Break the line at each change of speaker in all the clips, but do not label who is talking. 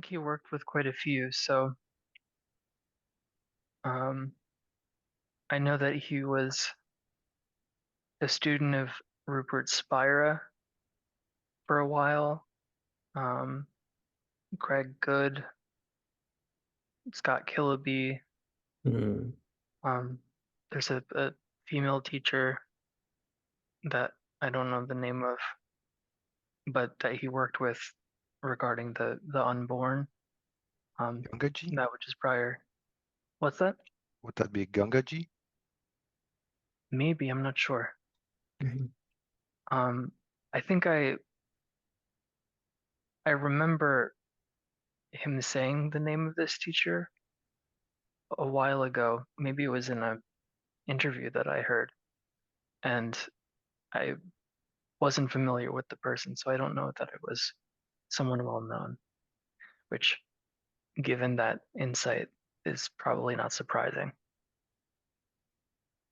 think he worked with quite a few. So um, I know that he was a student of Rupert Spira for a while, um, Greg Good, Scott Killaby.
Mm.
Um, there's a female teacher that I don't know the name of, but that he worked with regarding the unborn.
Gangaji?
That which is prior. What's that?
Would that be Gangaji?
Maybe, I'm not sure.
Mhm.
I think I remember him saying the name of this teacher a while ago. Maybe it was in an interview that I heard, and I wasn't familiar with the person, so I don't know that it was someone well known, which, given that insight, is probably not surprising.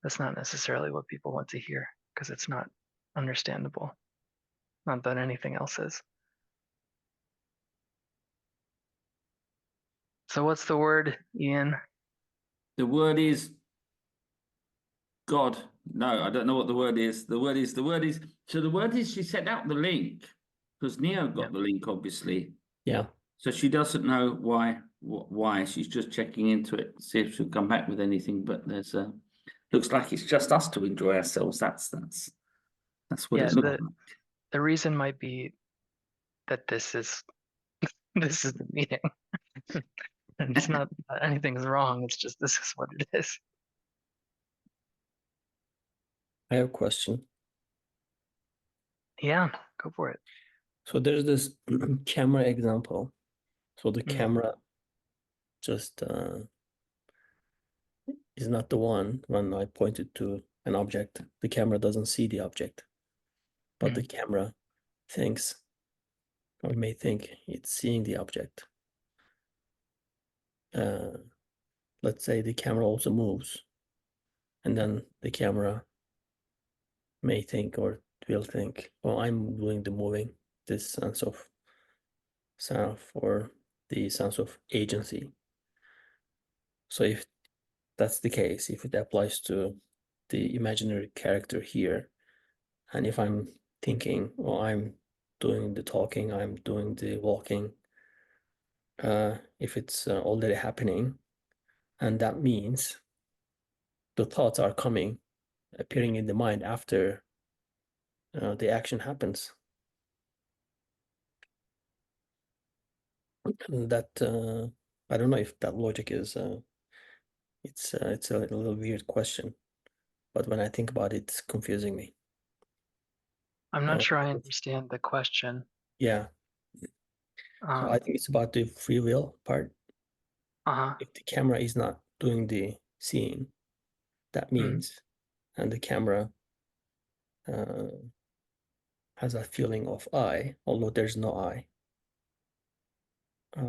That's not necessarily what people want to hear because it's not understandable. Not that anything else is. So what's the word, Ian?
The word is God. No, I don't know what the word is. The word is, so the word is she sent out the link because Neo got the link, obviously.
Yeah.
So she doesn't know why. She's just checking into it, see if she'll come back with anything. But there's looks like it's just us to enjoy ourselves. That's what
Yeah,
it looks like.
the reason might be that this is this is the meeting. And it's not that anything's wrong, it's just this is what it is.
I have a question.
Yeah, go for it.
So there's this camera example. So the
Mm.
camera just is not the one when I pointed to an object. The camera doesn't see the object, but the camera thinks or may think it's seeing the object. Let's say the camera also moves, and then the camera may think or will think, well, I'm doing the moving, this sense of self or the sense of agency. So if that's the case, if it applies to the imaginary character here, and if I'm thinking, well, I'm doing the talking, I'm doing the walking, if it's already happening, and that means the thoughts are coming, appearing in the mind after the action happens. And that I don't know if that logic is it's a little weird question, but when I think about it, it's confusing me.
I'm not sure I understand the question.
Yeah. So I think it's about the free will part. If the camera is not doing the seeing, that means, and the camera has a feeling of I, although there's no I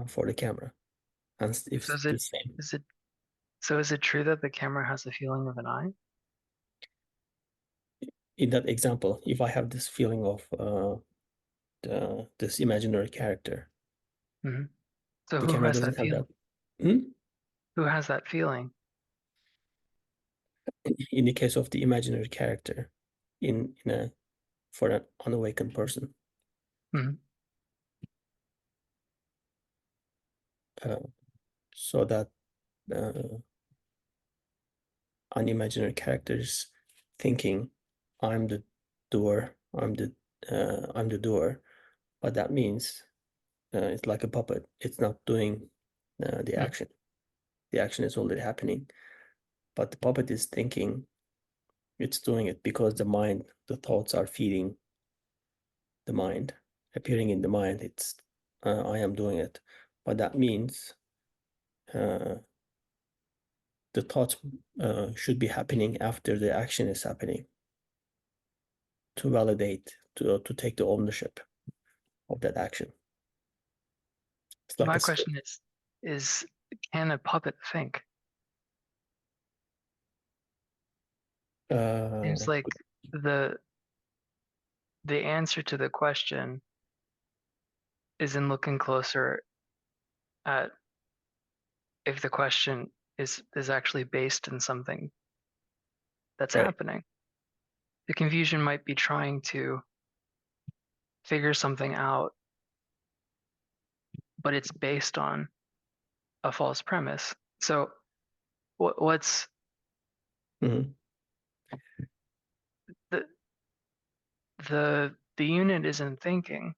for the camera. And if
So
it's the same.
is it true that the camera has a feeling of an I?
In that example, if I have this feeling of this imaginary character,
So
the
who
camera
has
doesn't
that
have
feeling?
that.
Who has that feeling?
In the case of the imaginary character, for an unawakened person. So that unimaginary characters thinking, I'm the doer, I'm the doer, but that means it's like a puppet. It's not doing the action. The action is already happening, but the puppet is thinking it's doing it because the mind, the thoughts are feeding the mind, appearing in the mind. It's I am doing it, but that means the thoughts should be happening after the action is happening to validate, to take the ownership of that action. It's like
My question is can a puppet think? Seems like the answer to the question is in looking closer at if the question is actually based in something that's
Right.
happening. The confusion might be trying to figure something out, but it's based on a false premise. So what's
Mhm.
the the unit isn't thinking.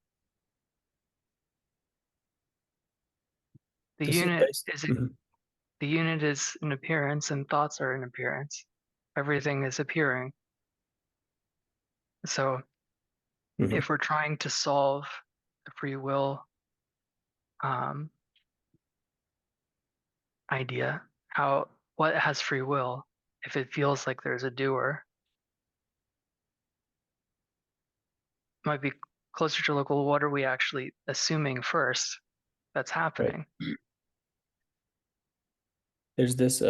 The
This is
unit
based.
is
Mhm.
the unit is an appearance and thoughts are an appearance. Everything is appearing. So
Mhm.
if we're trying to solve the free will um, idea, what has free will if it feels like there's a doer? Might be closer to like, well, what are we actually assuming first that's
Right.
happening?
There's this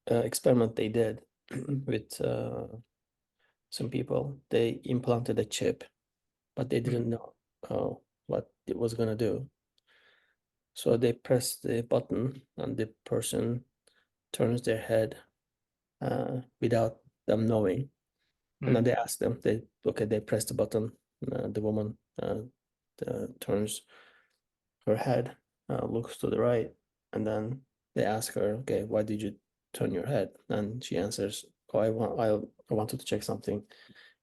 experiment they did with some people. They implanted a chip, but they didn't know what it was gonna do. So they press the button, and the person turns their head without them knowing. And then they ask them, they press the button. The woman turns her head, looks to the right, and then they ask her, okay, why did you turn your head? And she answers, oh, I wanted to check something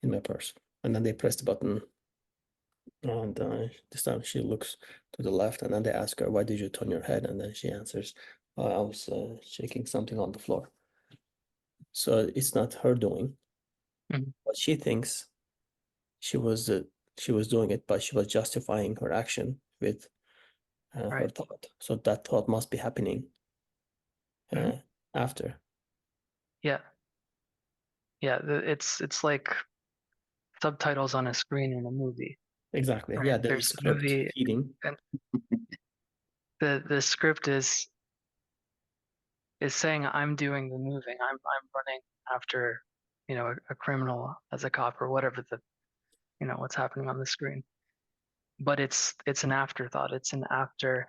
in my purse. And then they press the button, and this time she looks to the left, and then they ask her, why did you turn your head? And then she answers, oh, I was checking something on the floor. So it's not her doing. But she thinks she was doing it, but she was justifying her action with her
Right.
thought. So that thought must be happening after.
Yeah. Yeah. It's like subtitles on a screen in a movie.
Exactly.
Right.
Yeah, there's a
There's the
script
movie,
feeding.
and the script is saying I'm doing the moving. I'm running after, a criminal as a cop or whatever what's happening on the screen. But it's an afterthought. It's an after.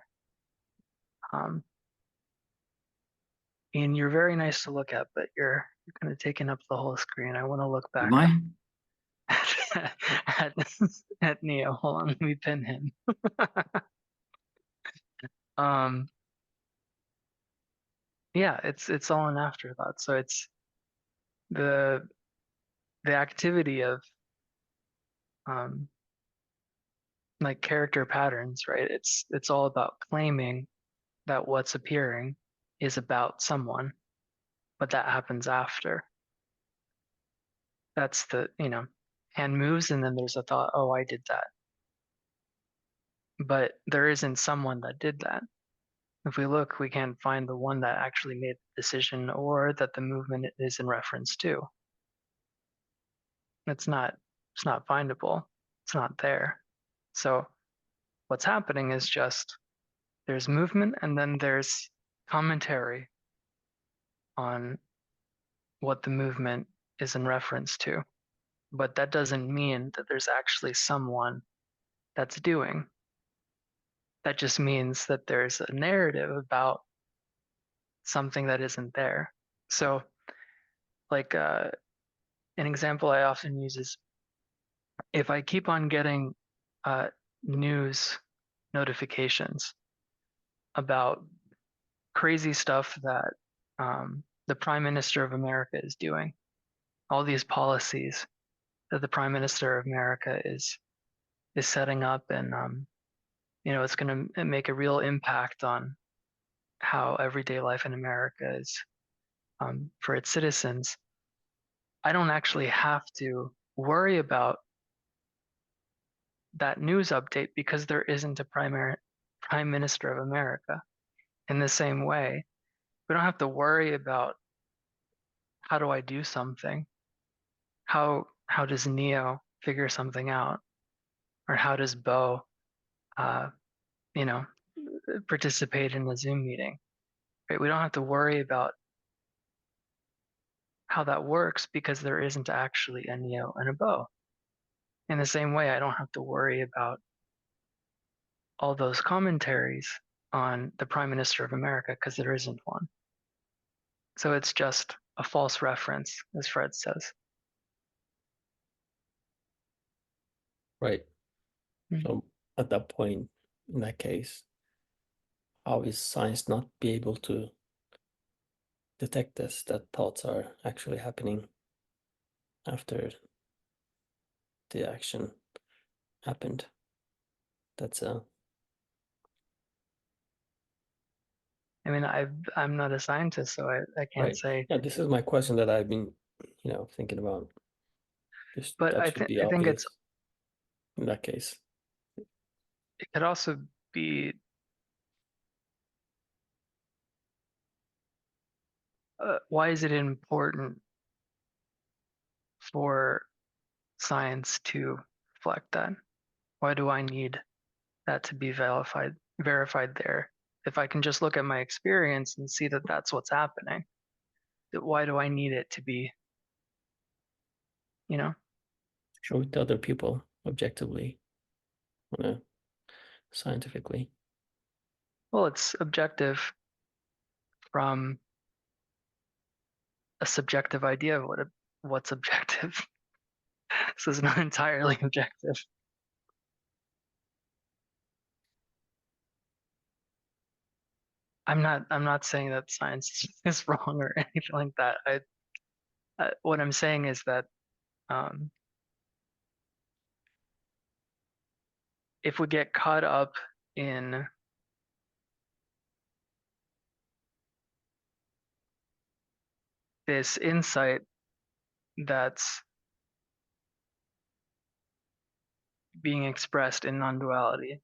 And you're very nice to look at, but you're kind of taking up the whole screen. I want to look back
Am I?
at, at Neo. Hold on, let me pin him. Yeah, it's all an afterthought. So it's the activity of like character patterns, right? It's all about claiming that what's appearing is about someone, but that happens after. That's hand moves and then there's a thought, oh, I did that. But there isn't someone that did that. If we look, we can't find the one that actually made the decision or that the movement is in reference to. It's not findable. It's not there. So what's happening is just there's movement and then there's commentary on what the movement is in reference to. But that doesn't mean that there's actually someone that's doing. That just means that there's a narrative about something that isn't there. So, like an example I often use is if I keep on getting news notifications about crazy stuff that the Prime Minister of America is doing, all these policies that the Prime Minister of America is setting up, and it's going to make a real impact on how everyday life in America is for its citizens. I don't actually have to worry about that news update because there isn't a Prime Minister of America. In the same way, we don't have to worry about how do I do something? How does Neo figure something out? Or how does Bo you know, participate in a Zoom meeting? Right? We don't have to worry about how that works because there isn't actually a Neo and a Bo. In the same way, I don't have to worry about all those commentaries on the Prime Minister of America because there isn't one. So it's just a false reference, as Fred says.
Right.
Mm.
So at that point, in that case, how is science not be able to detect this, that thoughts are actually happening after the action happened? That's
I mean, I'm not a scientist, so I can't
right.
say.
Yeah, this is my question that I've been, thinking about. This
But
that should be
I think
obvious in that case.
it could also be why is it important for science to reflect that? Why do I need that to be verified there? If I can just look at my experience and see that that's what's happening, why do I need it to be,
Show it to other people objectively, scientifically.
Well, it's objective from a subjective idea of what's objective. So it's not entirely objective. I'm not saying that science is wrong or anything like that. What I'm saying is that if we get caught up in this insight that's being expressed in non-duality,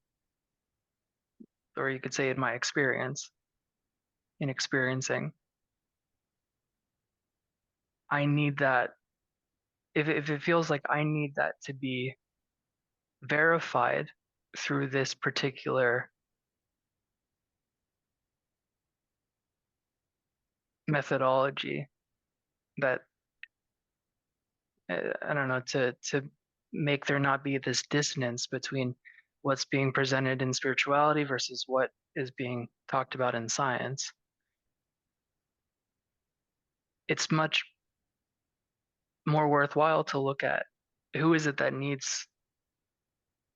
or you could say in my experience, in experiencing, I need that. If it feels like I need that to be verified through this particular methodology, that I don't know, to make there not be this dissonance between what's being presented in spirituality versus what is being talked about in science. It's much more worthwhile to look at who is it that needs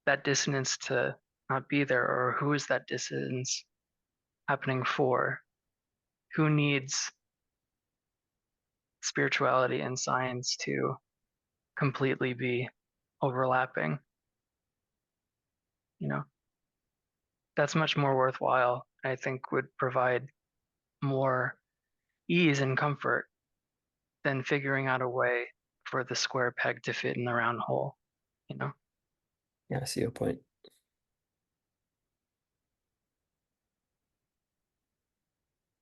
that dissonance to not be there, or who is that dissonance happening for? Who needs spirituality and science to completely be overlapping? That's much more worthwhile. I think would provide more ease and comfort than figuring out a way for the square peg to fit in the round hole.
Yeah, I see your point.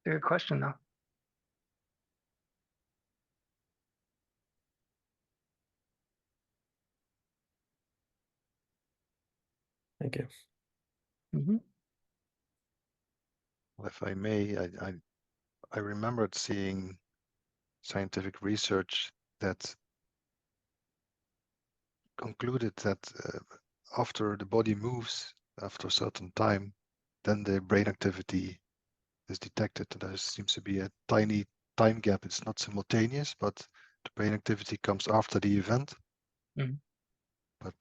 Good question, though.
Thank you.
Mm-hmm.
Well, if I may, I remembered seeing scientific research that concluded that after the body moves, after a certain time, then the brain activity is detected. There seems to be a tiny time gap. It's not simultaneous, but the brain activity comes after the event.
Mm-hmm.
But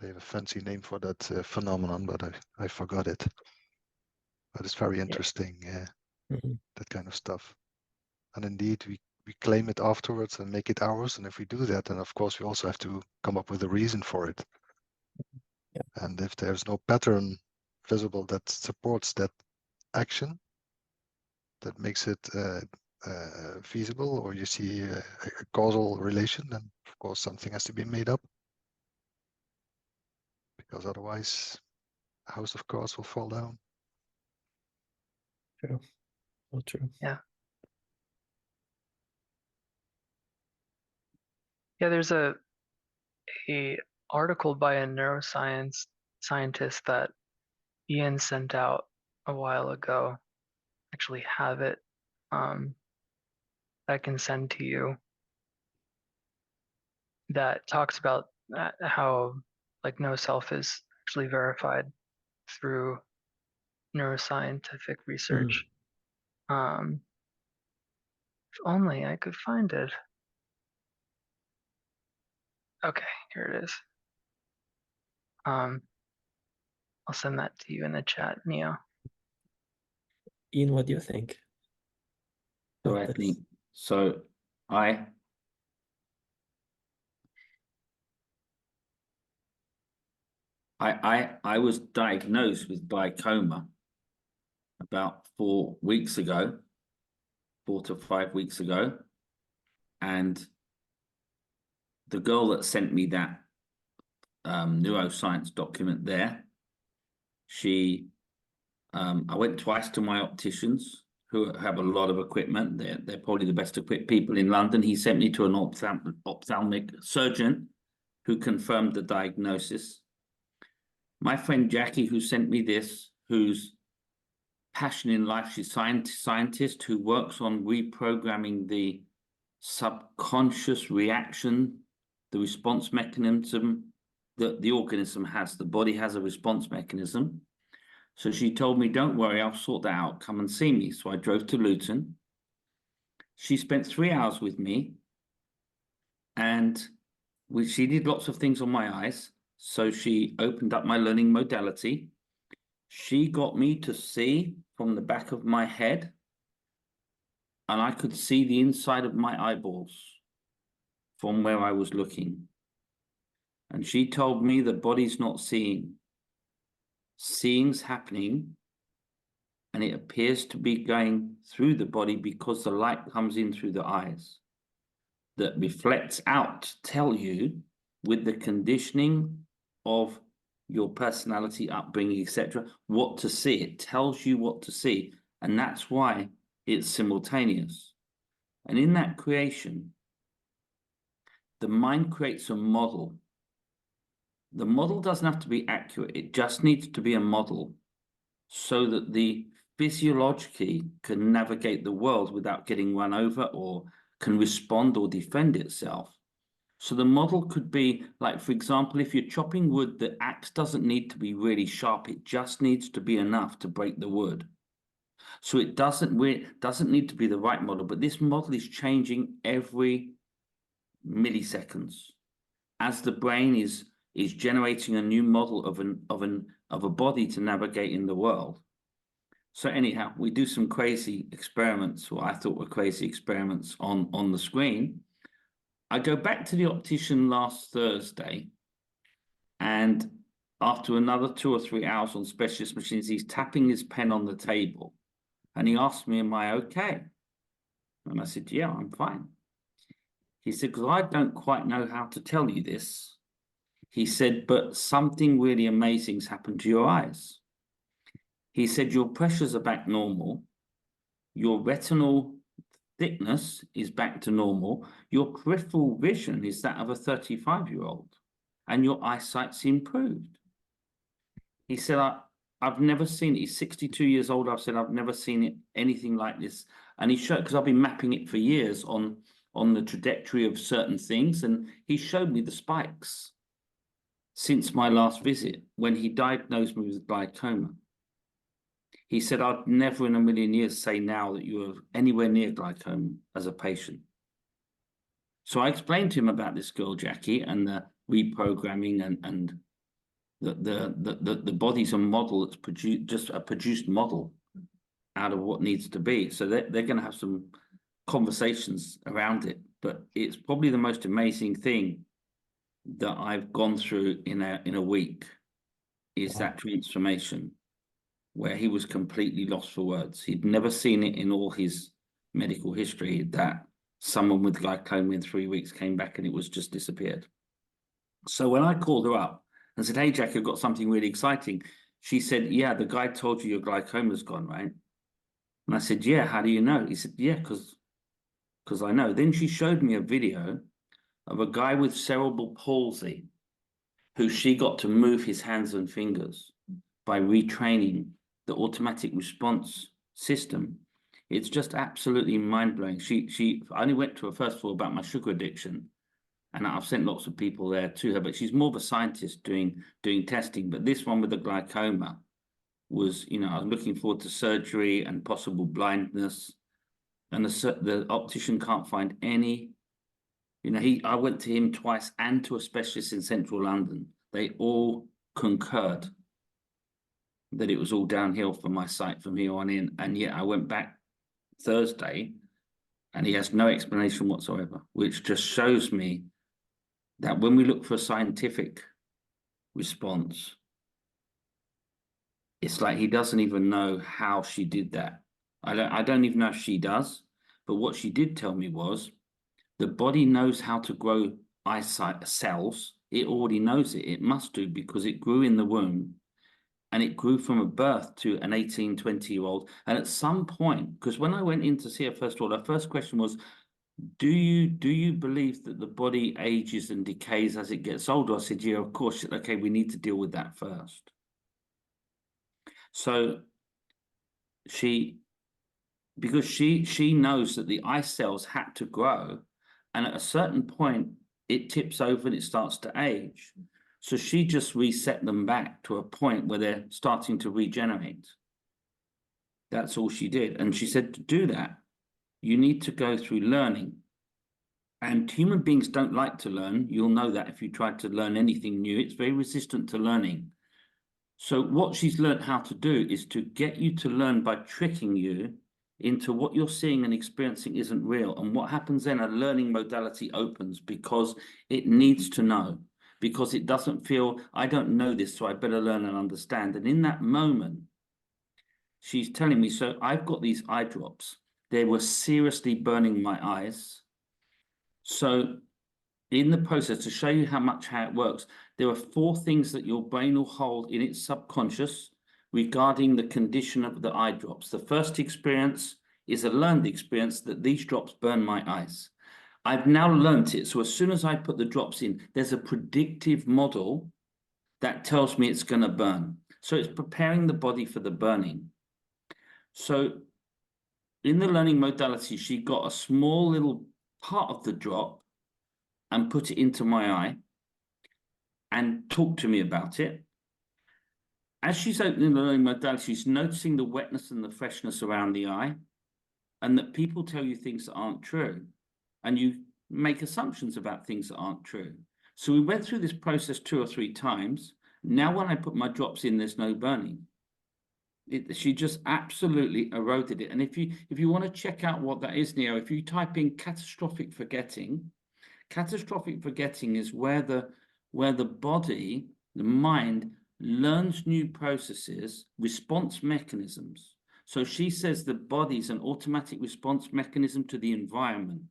they have a fancy name for that phenomenon, but I forgot it. But it's very interesting, that kind of stuff. And indeed, we claim it afterwards and make it ours. And if we do that, then of course we also have to come up with a reason for it.
Yeah.
And if there's no pattern visible that supports that action, that makes it feasible, or you see a causal relation, then of course something has to be made up. Because otherwise, a house of cards will fall down.
True. Well, true.
Yeah. Yeah, there's a article by a neuroscience scientist that Ian sent out a while ago. Actually have it. I can send to you, that talks about how like no self is actually verified through neuroscientific research. If only I could find it. Okay, here it is. I'll send that to you in the chat, Neo.
Ian, what do you think?
So I think, so I was diagnosed with glaucoma about 4 weeks ago, 4 to 5 weeks ago. And the girl that sent me that neuroscience document there, I went twice to my opticians who have a lot of equipment. They're probably the best equipped people in London. He sent me to an ophthalmic surgeon who confirmed the diagnosis. My friend Jackie, who sent me this, whose passion in life, she's a scientist who works on reprogramming the subconscious reaction, the response mechanism that the organism has. The body has a response mechanism. So she told me, don't worry, I'll sort that out. Come and see me. So I drove to Luton. She spent 3 hours with me, and she did lots of things on my eyes. So she opened up my learning modality. She got me to see from the back of my head, and I could see the inside of my eyeballs from where I was looking. And she told me the body's not seeing. Seeing's happening, and it appears to be going through the body because the light comes in through the eyes that reflects out to tell you, with the conditioning of your personality, upbringing, etc., what to see. It tells you what to see, and that's why it's simultaneous. And in that creation, the mind creates a model. The model doesn't have to be accurate. It just needs to be a model so that the physiologically can navigate the world without getting run over, or can respond or defend itself. So the model could be like, for example, if you're chopping wood, the axe doesn't need to be really sharp. It just needs to be enough to break the wood. So it doesn't need to be the right model, but this model is changing every milliseconds as the brain is generating a new model of a body to navigate in the world. So anyhow, we do some crazy experiments, what I thought were crazy experiments on the screen. I go back to the optician last Thursday, and after another 2 or 3 hours on specialist machines, he's tapping his pen on the table, and he asked me, am I okay? And I said, yeah, I'm fine. He said, because I don't quite know how to tell you this. He said, but something really amazing's happened to your eyes. He said, your pressures are back normal. Your retinal thickness is back to normal. Your peripheral vision is that of a 35-year-old, and your eyesight's improved. He said, I've never seen it. He's 62 years old. I've said, I've never seen anything like this. And he showed, because I've been mapping it for years on the trajectory of certain things, and he showed me the spikes since my last visit when he diagnosed me with glaucoma. He said, I'd never in a million years say now that you were anywhere near glaucoma as a patient. So I explained to him about this girl, Jackie, and the reprogramming and the body's a model that's produced, just a produced model out of what needs to be. So they're going to have some conversations around it. But it's probably the most amazing thing that I've gone through in a week is that transformation, where he was completely lost for words. He'd never seen it in all his medical history that someone with glaucoma in 3 weeks came back and it was just disappeared. So when I called her up and said, hey, Jack, I've got something really exciting, she said, yeah, the guy told you your glaucoma's gone, right? And I said, yeah, how do you know? He said, yeah, because I know. Then she showed me a video of a guy with cerebral palsy who she got to move his hands and fingers by retraining the automatic response system. It's just absolutely mind-blowing. I only went to her first of all about my sugar addiction, and I've sent lots of people there to her, but she's more of a scientist doing testing. But this one with the glaucoma, was, you know, I was looking forward to surgery and possible blindness, and the optician can't find any. You know, I went to him twice and to a specialist in central London. They all concurred that it was all downhill for my sight from here on in. And yet I went back Thursday and he has no explanation whatsoever, which just shows me that when we look for a scientific response, it's like he doesn't even know how she did that. I don't even know if she does, but what she did tell me was the body knows how to grow eyesight cells. It already knows it. It must do, because it grew in the womb and it grew from a birth to an 18, 20-year-old. And at some point, because when I went in to see her first of all, her first question was, do you believe that the body ages and decays as it gets older? I said, yeah, of course. Okay, we need to deal with that first. So because she knows that the eye cells had to grow, and at a certain point it tips over and it starts to age. So she just reset them back to a point where they're starting to regenerate. That's all she did. And she said, to do that, you need to go through learning. And human beings don't like to learn. You'll know that if you try to learn anything new, it's very resistant to learning. So what she's learned how to do is to get you to learn by tricking you into what you're seeing and experiencing isn't real. And what happens then, a learning modality opens, because it needs to know, because it doesn't feel, I don't know this, so I better learn and understand. And in that moment, she's telling me, so I've got these eye drops. They were seriously burning my eyes. So in the process, to show you how it works, there are 4 things that your brain will hold in its subconscious regarding the condition of the eye drops. The first experience is a learned experience that these drops burn my eyes. I've now learnt it. So as soon as I put the drops in, there's a predictive model that tells me it's going to burn. So it's preparing the body for the burning. So in the learning modality, she got a small little part of the drop and put it into my eye and talked to me about it. As she's opening the learning modality, she's noticing the wetness and the freshness around the eye, and that people tell you things that aren't true, and you make assumptions about things that aren't true. So we went through this process 2 or 3 times. Now when I put my drops in, there's no burning. She just absolutely eroded it. And if you want to check out what that is, Neo, if you type in catastrophic forgetting is where the body, the mind, learns new processes, response mechanisms. So she says the body's an automatic response mechanism to the environment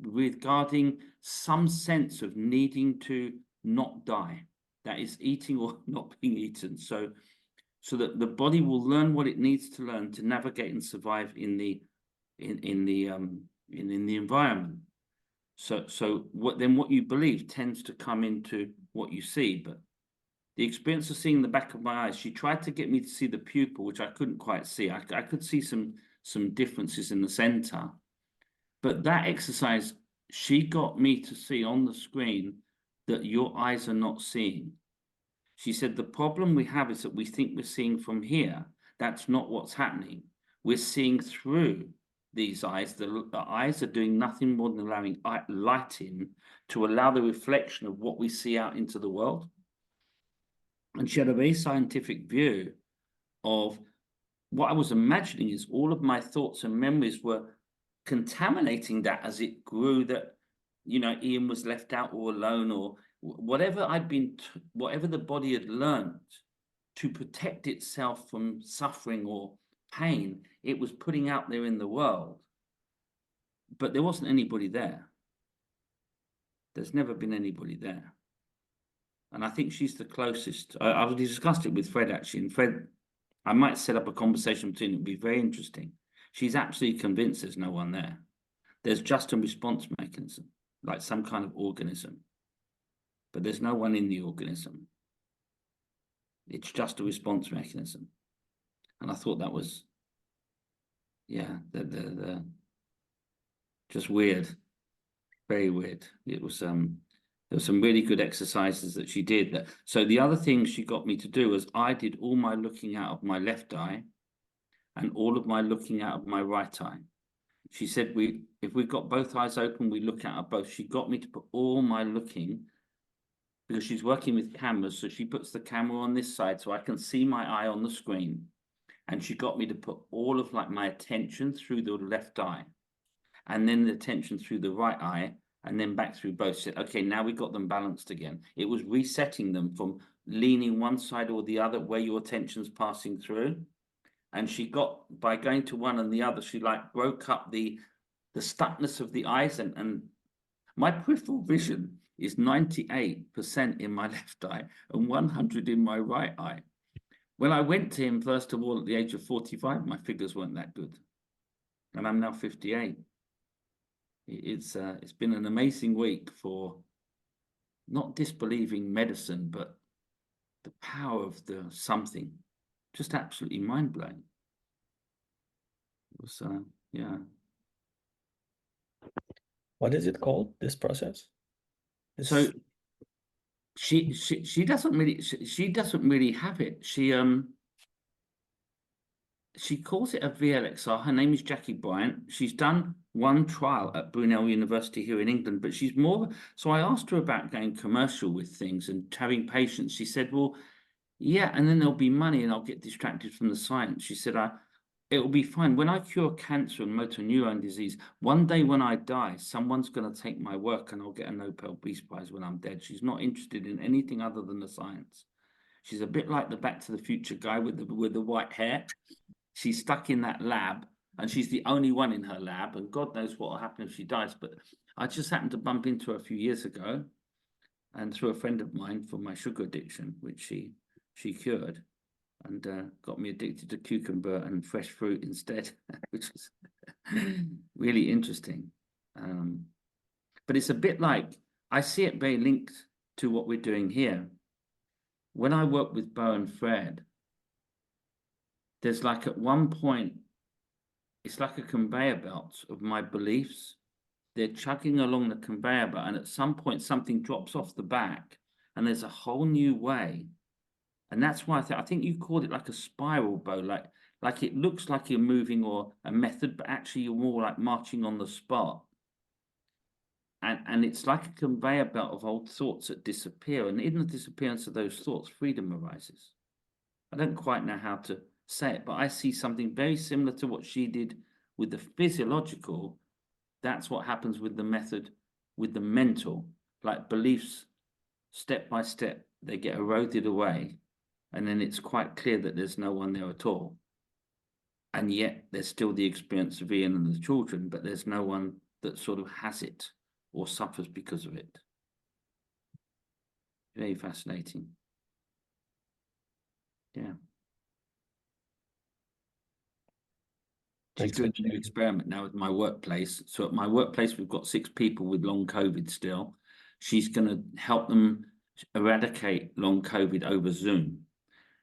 regarding some sense of needing to not die. That is eating or not being eaten. So that the body will learn what it needs to learn to navigate and survive in the environment. So what you believe tends to come into what you see. But the experience of seeing the back of my eyes, she tried to get me to see the pupil, which I couldn't quite see. I could see some differences in the center. But that exercise, she got me to see on the screen that your eyes are not seeing. She said, the problem we have is that we think we're seeing from here. That's not what's happening. We're seeing through these eyes. The eyes are doing nothing more than allowing light in to allow the reflection of what we see out into the world. And she had a very scientific view of what I was imagining is all of my thoughts and memories were contaminating that as it grew, that, you know, Ian was left out or alone, or whatever whatever the body had learned to protect itself from suffering or pain, it was putting out there in the world. But there wasn't anybody there. There's never been anybody there. And I think she's the closest. I've discussed it with Fred, actually. And Fred, I might set up a conversation between them. It'd be very interesting. She's absolutely convinced there's no one there. There's just a response mechanism, like some kind of organism. But there's no one in the organism. It's just a response mechanism. And I thought that was, yeah, just weird. Very weird. It was There were some really good exercises that she did. So the other thing she got me to do was I did all my looking out of my left eye and all of my looking out of my right eye. She said, if we've got both eyes open, we look out of both. She got me to put all my looking, because she's working with cameras, so she puts the camera on this side so I can see my eye on the screen. And she got me to put all of like my attention through the left eye, and then the attention through the right eye, and then back through both. Said, okay, now we got them balanced again. It was resetting them from leaning one side or the other where your attention's passing through. And she got, by going to one and the other, she like broke up the stuckness of the eyes, and my peripheral vision is 98% in my left eye and 100 in my right eye. When I went to him, first of all, at the age of 45, my figures weren't that good. And I'm now 58. It's been an amazing week for not disbelieving medicine, but the power of the something. Just absolutely mind-blowing. It was, yeah.
What is it called, this process?
So she doesn't really have it. She calls it a VLXR. Her name is Jackie Bryant. She's done one trial at Brunel University here in England, but she's more. So I asked her about going commercial with things and having patients. She said, well, yeah, and then there'll be money and I'll get distracted from the science. She said, it'll be fine. When I cure cancer and motor neurone disease, one day when I die, someone's going to take my work and I'll get a Nobel Peace Prize when I'm dead. She's not interested in anything other than the science. She's a bit like the Back to the Future guy with the white hair. She's stuck in that lab, and she's the only one in her lab, and God knows what will happen if she dies. But I just happened to bump into her a few years ago, and through a friend of mine for my sugar addiction, which she cured, and got me addicted to cucumber and fresh fruit instead, which was really interesting. But it's a bit like, I see it very linked to what we're doing here. When I work with Bo and Fred, there's like at one point, it's like a conveyor belt of my beliefs. They're chugging along the conveyor belt, and at some point something drops off the back and there's a whole new way. And that's why I think you called it like a spiral, Bo, like it looks like you're moving or a method, but actually you're more like marching on the spot. And it's like a conveyor belt of old thoughts that disappear. And in the disappearance of those thoughts, freedom arises. I don't quite know how to say it, but I see something very similar to what she did with the physiological. That's what happens with the method, with the mental, like beliefs, step by step, they get eroded away. And then it's quite clear that there's no one there at all. And yet there's still the experience of Ian and the children, but there's no one that sort of has it or suffers because of it. Very fascinating. Yeah. She's doing a new experiment now at my workplace. So at my workplace, we've got 6 people with long COVID still. She's going to help them eradicate long COVID over Zoom.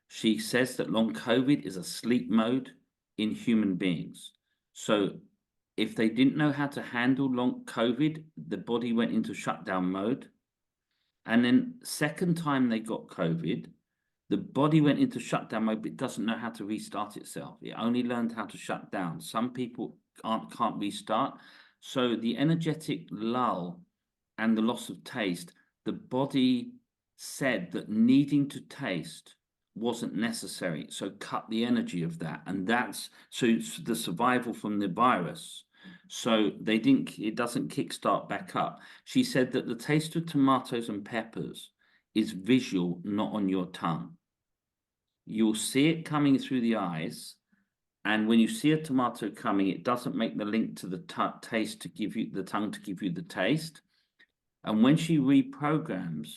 She says that long COVID is a sleep mode in human beings. So if they didn't know how to handle long COVID, the body went into shutdown mode. And then second time they got COVID, the body went into shutdown mode, but it doesn't know how to restart itself. It only learned how to shut down. Some people can't restart. So the energetic lull and the loss of taste, the body said that needing to taste wasn't necessary. So cut the energy of that. And that's so the survival from the virus. So it doesn't kickstart back up. She said that the taste of tomatoes and peppers is visual, not on your tongue. You'll see it coming through the eyes, and when you see a tomato coming, it doesn't make the link to the taste to give you the tongue to give you the taste. And when she reprograms,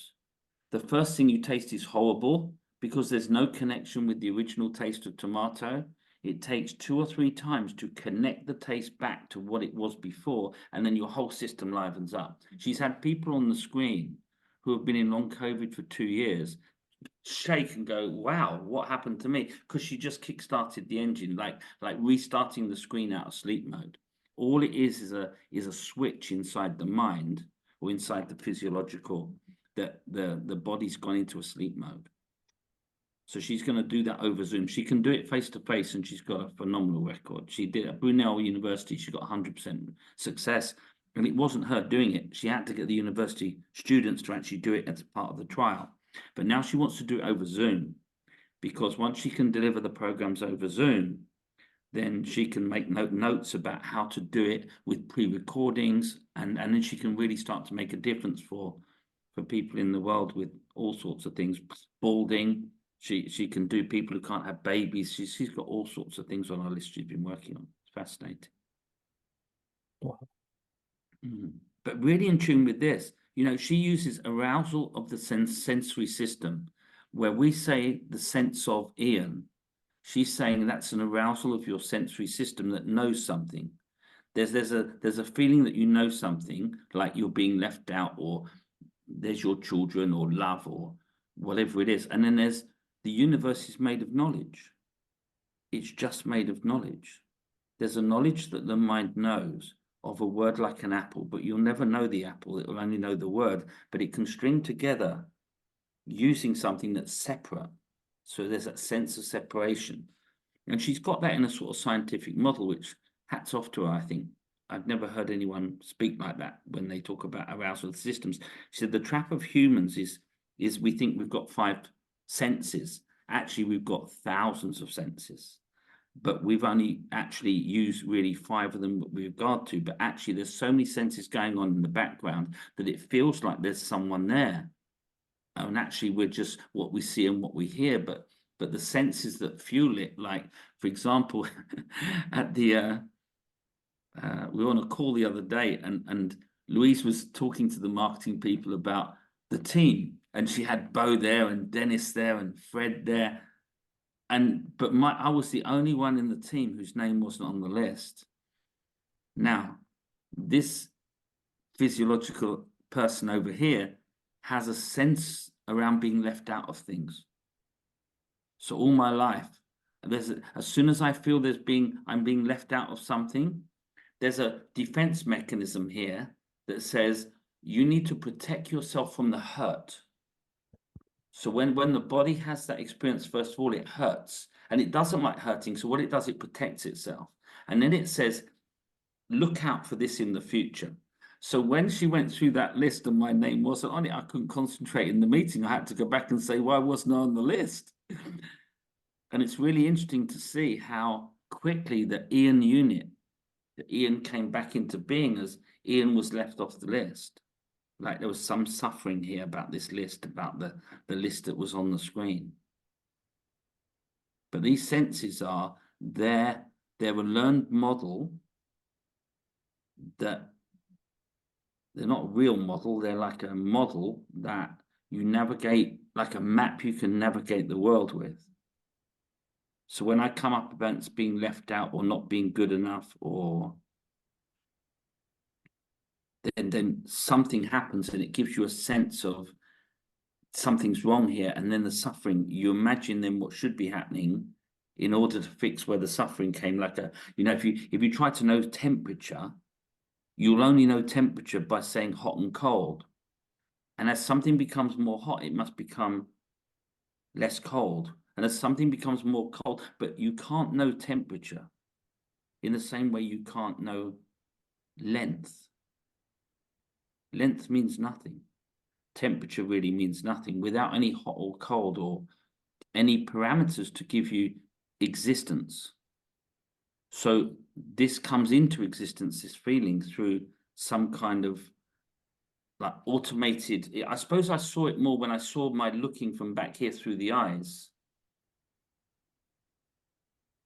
the first thing you taste is horrible because there's no connection with the original taste of tomato. It takes 2 or 3 times to connect the taste back to what it was before, and then your whole system livens up. She's had people on the screen who have been in long COVID for 2 years shake and go, wow, what happened to me? Because she just kick-started the engine, like restarting the screen out of sleep mode. All it is a switch inside the mind or inside the physiological, that the body's gone into a sleep mode. So she's going to do that over Zoom. She can do it face to face, and she's got a phenomenal record. She did at Brunel University. She got 100% success, and it wasn't her doing it. She had to get the university students to actually do it as part of the trial. But now she wants to do it over Zoom, because once she can deliver the programs over Zoom, then she can make notes about how to do it with pre-recordings, and then she can really start to make a difference for people in the world with all sorts of things. Balding. She can do people who can't have babies. She's got all sorts of things on her list she's been working on. It's fascinating.
Wow.
But really in tune with this, you know, she uses arousal of the sensory system, where we say the sense of Ian. She's saying that's an arousal of your sensory system that knows something. There's a feeling that you know something, like you're being left out, or there's your children, or love, or whatever it is. And then there's the universe is made of knowledge. It's just made of knowledge. There's a knowledge that the mind knows of a word like an apple, but you'll never know the apple. It will only know the word, but it can string together using something that's separate. So there's that sense of separation. And she's got that in a sort of scientific model, which hats off to her, I think. I've never heard anyone speak like that when they talk about arousal systems. She said the trap of humans is we think we've got 5 senses. Actually, we've got thousands of senses, but we've only actually used really 5 of them with regard to. But actually, there's so many senses going on in the background that it feels like there's someone there. And actually, we're just what we see and what we hear. But the senses that fuel it, like, for example, at the we were on a call the other day, and Louise was talking to the marketing people about the team, and she had Bo there and Dennis there and Fred there, but I was the only one in the team whose name wasn't on the list. Now, this physiological person over here has a sense around being left out of things. So all my life, as soon as I feel I'm being left out of something, there's a defense mechanism here that says you need to protect yourself from the hurt. So when the body has that experience, first of all, it hurts, and it doesn't like hurting. So what it does, it protects itself. And then it says, look out for this in the future. So when she went through that list and my name wasn't on it, I couldn't concentrate in the meeting. I had to go back and say, why wasn't I on the list? And it's really interesting to see how quickly the Ian unit, Ian came back into being as Ian was left off the list. Like there was some suffering here about this list, about the list that was on the screen. But these senses are they're a learned model that they're not a real model. They're like a model that you navigate, like a map you can navigate the world with. So when I come up against being left out or not being good enough, or then something happens and it gives you a sense of something's wrong here, and then the suffering, you imagine then what should be happening in order to fix where the suffering came. Like if you try to know temperature, you'll only know temperature by saying hot and cold. And as something becomes more hot, it must become less cold. And as something becomes more cold, but you can't know temperature in the same way you can't know length. Length means nothing. Temperature really means nothing without any hot or cold or any parameters to give you existence. So this comes into existence, this feeling, through some kind of like automated. I suppose I saw it more when I saw my looking from back here through the eyes.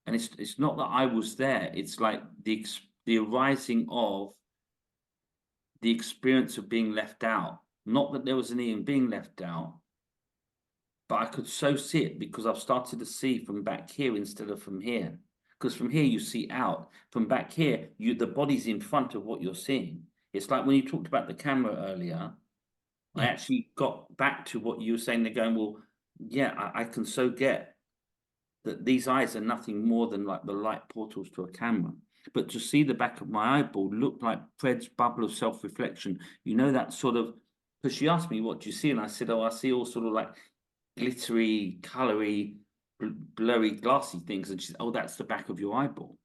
And it's not that I was there. It's like the arising of the experience of being left out. Not that there was an Ian being left out, but I could so see it because I've started to see from back here instead of from here. Because from here you see out. From back here, the body's in front of what you're seeing. It's like when you talked about the camera earlier, I actually got back to what you were saying. They're going, well, yeah, I can so get that these eyes are nothing more than like the light portals to a camera. But to see the back of my eyeball looked like Fred's bubble of self-reflection. You know, that sort of, because she asked me, what do you see? And I said, oh, I see all sort of like glittery, colory, blurry, glassy things. And she said, oh, that's the back of your eyeball.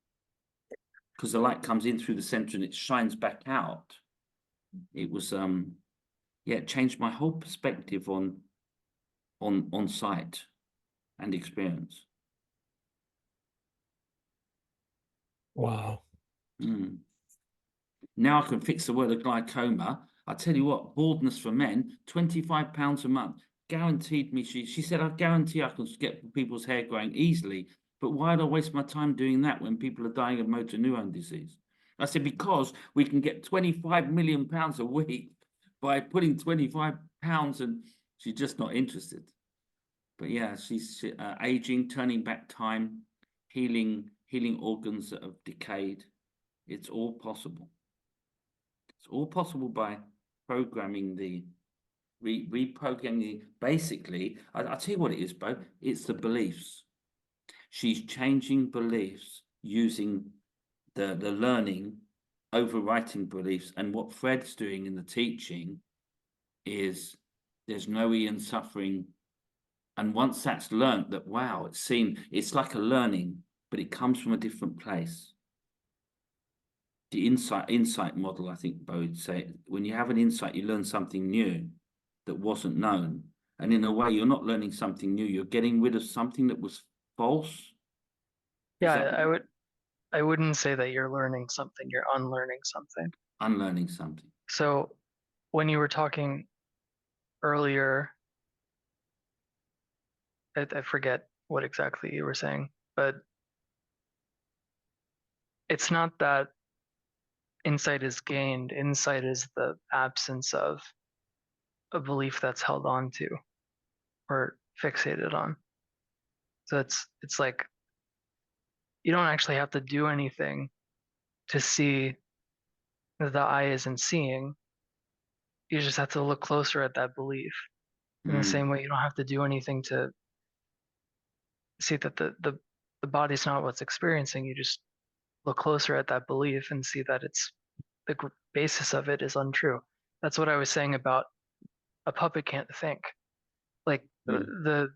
Because the light comes in through the center and it shines back out. It was, yeah, it changed my whole perspective on sight and experience.
Wow.
Mm. Now I can fix the word of glaucoma. I tell you what, baldness for men, £25 a month, guaranteed me. She said, I guarantee I can get people's hair growing easily. But why do I waste my time doing that when people are dying of motor neuron disease? I said, because we can get £25 million a week by putting £25, and she's just not interested. But yeah, she's aging, turning back time, healing organs that have decayed. It's all possible. It's all possible by programming reprogramming. Basically, I'll tell you what it is, Bo. It's the beliefs. She's changing beliefs using the learning, overwriting beliefs. And what Fred's doing in the teaching is there's no Ian suffering. And once that's learned, that, wow, it's like a learning, but it comes from a different place. The insight model, I think Bo would say, when you have an insight, you learn something new that wasn't known. And in a way, you're not learning something new, you're getting rid of something that was false.
Yeah, I wouldn't say that you're learning something, you're unlearning something.
Unlearning something.
So when you were talking earlier, I forget what exactly you were saying, but it's not that insight is gained. Insight is the absence of a belief that's held on to or fixated on. So it's like you don't actually have to do anything to see that the eye isn't seeing. You just have to look closer at that belief. In the same way, you don't have to do anything to see that the body's not what's experiencing. You just look closer at that belief and see that it's the basis of it is untrue. That's what I was saying about a puppet can't think. Like the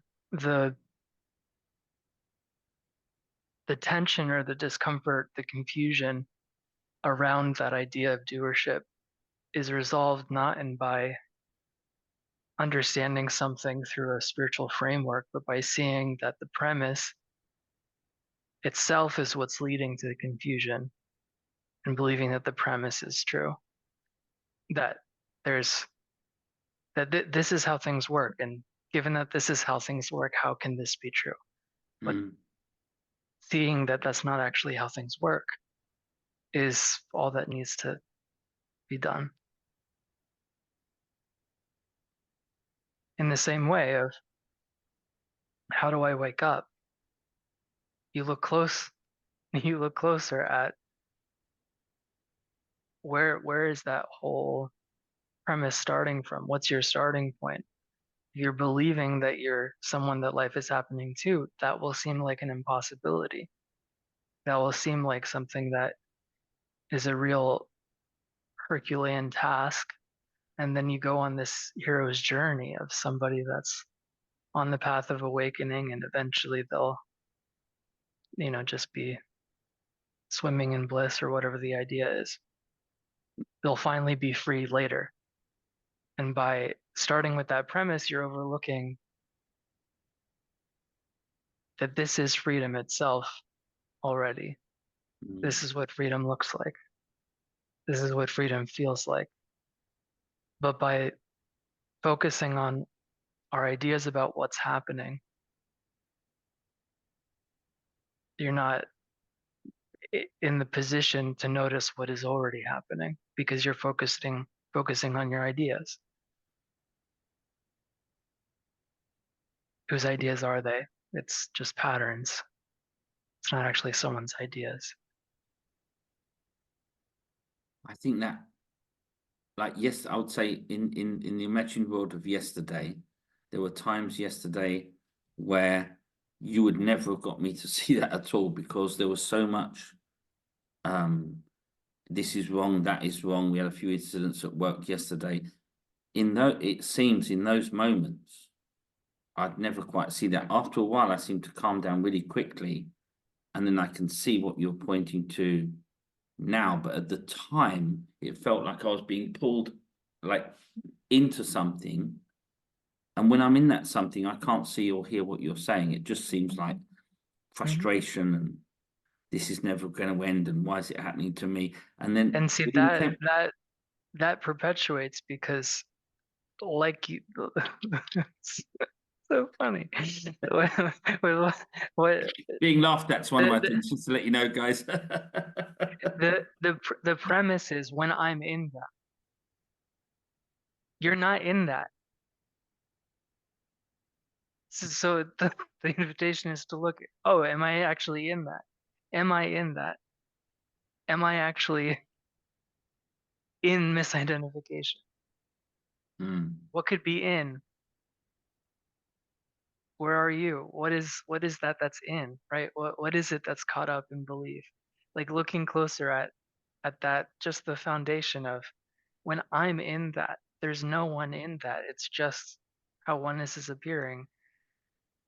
tension or the discomfort, the confusion around that idea of doership is resolved not in by understanding something through a spiritual framework, but by seeing that the premise itself is what's leading to the confusion, and believing that the premise is true. That this is how things work, and given that this is how things work, how can this be true? But seeing that that's not actually how things work is all that needs to be done. In the same way of, how do I wake up? You look closer at where is that whole premise starting from? What's your starting point? If you're believing that you're someone that life is happening to, that will seem like an impossibility. That will seem like something that is a real Herculean task. And then you go on this hero's journey of somebody that's on the path of awakening, and eventually they'll, just be swimming in bliss or whatever the idea is. They'll finally be free later. And by starting with that premise, you're overlooking that this is freedom itself already. This is what freedom looks like. This is what freedom feels like. But by focusing on our ideas about what's happening, you're not in the position to notice what is already happening, because you're focusing on your ideas. Whose ideas are they? It's just patterns. It's not actually someone's ideas.
I think that, like, yes, I would say in the imagined world of yesterday, there were times yesterday where you would never have got me to see that at all, because there was so much this is wrong, that is wrong. We had a few incidents at work yesterday. It seems in those moments, I'd never quite see that. After a while, I seem to calm down really quickly, and then I can see what you're pointing to now. But at the time, it felt like I was being pulled like into something. And when I'm in that something, I can't see or hear what you're saying. It just seems like frustration and this is never going to end. And why is it happening to me? And then
And see that perpetuates because, like you, it's so funny. What
being laughed at's one of my things, just to let you know, guys.
the premise is when I'm in that, you're not in that. So the invitation is to look, oh, am I actually in that? Am I in that? Am I actually in misidentification? What could be in? Where are you? What is that that's in, right? What is it that's caught up in belief? Like looking closer at that, just the foundation of when I'm in that, there's no one in that. It's just how oneness is appearing,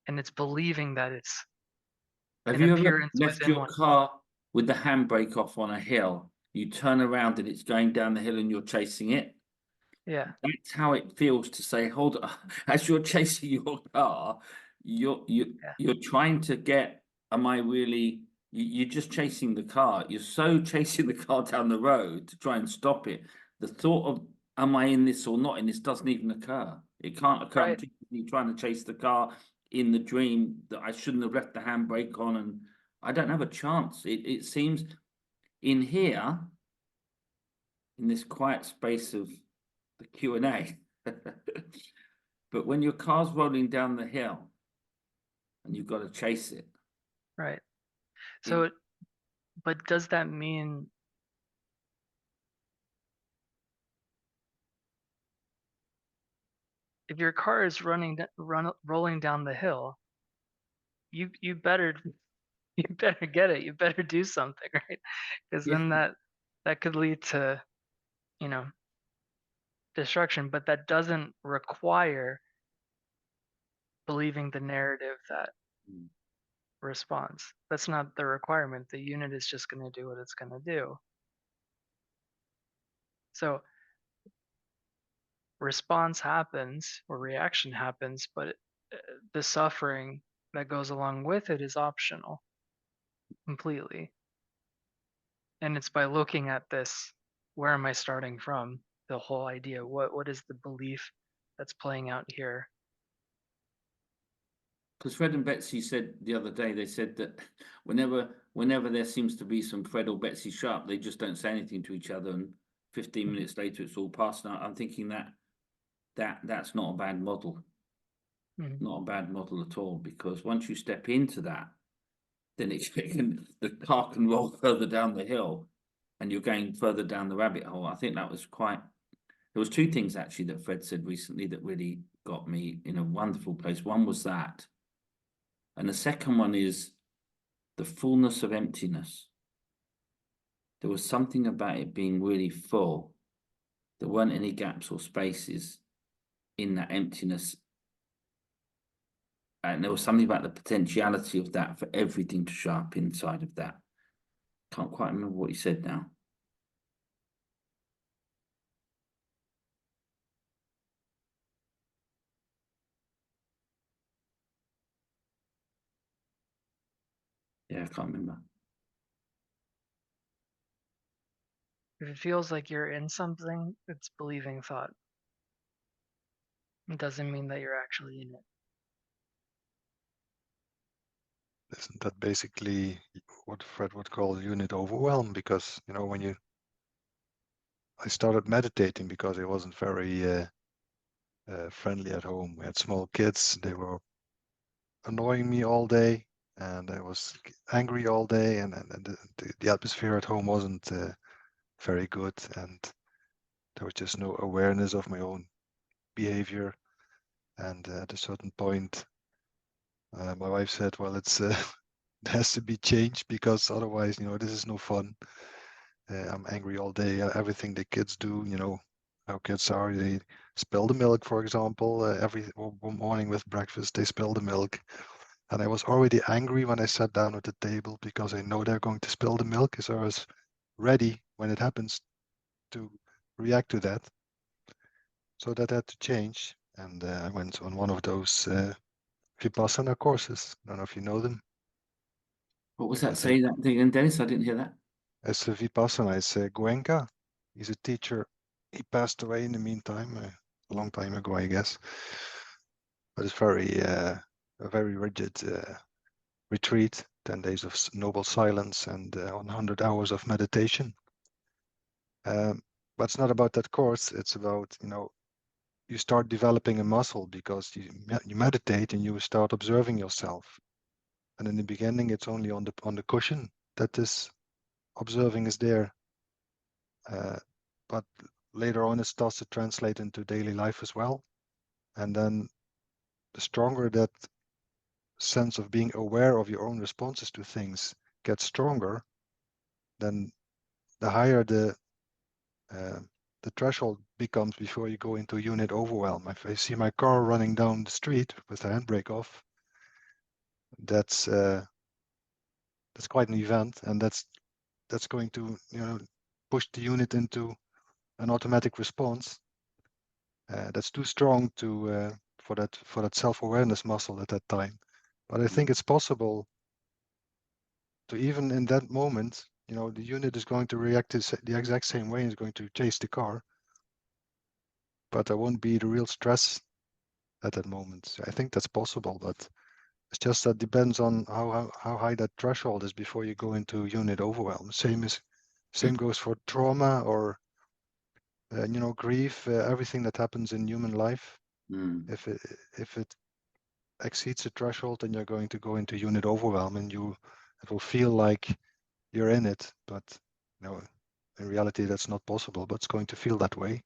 and it's believing that it's
Have
an
you ever
appearance
left
within
your
one.
car with the handbrake off on a hill? You turn around and it's going down the hill and you're chasing it.
Yeah,
That's how it feels to say, hold on, as you're chasing your car, you're trying to get, am I really, you're just chasing the car. You're so chasing the car down the road to try and stop it. The thought of, am I in this or not in this doesn't even occur. It can't occur.
right.
I'm too trying to chase the car in the dream that I shouldn't have left the handbrake on, and I don't have a chance. It seems in here, in this quiet space of the Q&A. But when your car's rolling down the hill and you've got to chase it.
Right. So, but does that mean if your car is rolling down the hill, you better get it. You better do something, right? Because then that could lead to, you know, destruction. But that doesn't require believing the narrative that responds. That's not the requirement. The unit is just going to do what it's going to do. So response happens or reaction happens, but the suffering that goes along with it is optional completely. And it's by looking at this, where am I starting from? The whole idea, what is the belief that's playing out here?
Because Fred and Betsy said the other day, they said that whenever there seems to be some Fred or Betsy sharp, they just don't say anything to each other, and 15 minutes later it's all past. Now I'm thinking that's not a bad model. Not a bad model at all, because once you step into that, then the car can roll further down the hill and you're going further down the rabbit hole. I think that was there was two things actually that Fred said recently that really got me in a wonderful place. One was that, and the second one is the fullness of emptiness. There was something about it being really full. There weren't any gaps or spaces in that emptiness. And there was something about the potentiality of that for everything to show up inside of that. Can't quite remember what he said now. Yeah, I can't remember.
If it feels like you're in something, it's believing thought. It doesn't mean that you're actually in it.
Isn't that basically what Fred would call unit overwhelm? Because, you know, I started meditating because I wasn't very friendly at home. We had small kids. They were annoying me all day, and I was angry all day, and the atmosphere at home wasn't very good, and there was just no awareness of my own behavior. And at a certain point, my wife said, well, it's has to be changed, because otherwise, this is no fun. I'm angry all day. Everything the kids do, how kids are, they spill the milk, for example. Every morning with breakfast, they spill the milk. And I was already angry when I sat down at the table, because I know they're going to spill the milk. So I was ready when it happens to react to that. So that had to change. And I went on one of those Vipassana courses. I don't know if you know them.
What was that? Say that thing again, Dennis. I didn't hear that.
It's a Vipassana. It's Goenka. He's a teacher. He passed away in the meantime, a long time ago, I guess. But it's a very rigid retreat, 10 days of noble silence and 100 hours of meditation. But it's not about that course. It's about, you start developing a muscle, because you meditate and you start observing yourself. And in the beginning, it's only on the cushion that this observing is there. But later on, it starts to translate into daily life as well. And then the stronger that sense of being aware of your own responses to things gets stronger, then the higher the threshold becomes before you go into unit overwhelm. If I see my car running down the street with the handbrake off, that's quite an event, and that's going to push the unit into an automatic response that's too strong to for that self-awareness muscle at that time. But I think it's possible to, even in that moment, the unit is going to react the exact same way and is going to chase the car, but there won't be the real stress at that moment. So I think that's possible, but it's just that depends on how high that threshold is before you go into unit overwhelm. Same goes for trauma or grief, everything that happens in human life. If it exceeds the threshold, then you're going to go into unit overwhelm, and it will feel like you're in it, but in reality that's not possible, but it's going to feel that way.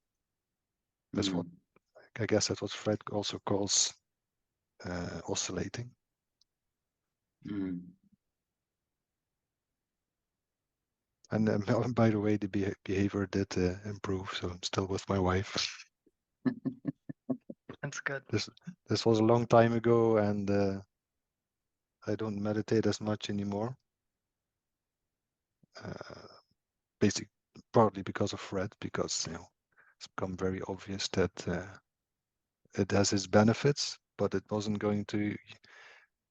That's what I guess that's what Fred also calls oscillating. And by the way, the behavior did improve, so I'm still with my wife.
That's good.
This was a long time ago, and I don't meditate as much anymore. Basically, partly because of Fred, because it's become very obvious that it has its benefits, but it wasn't going to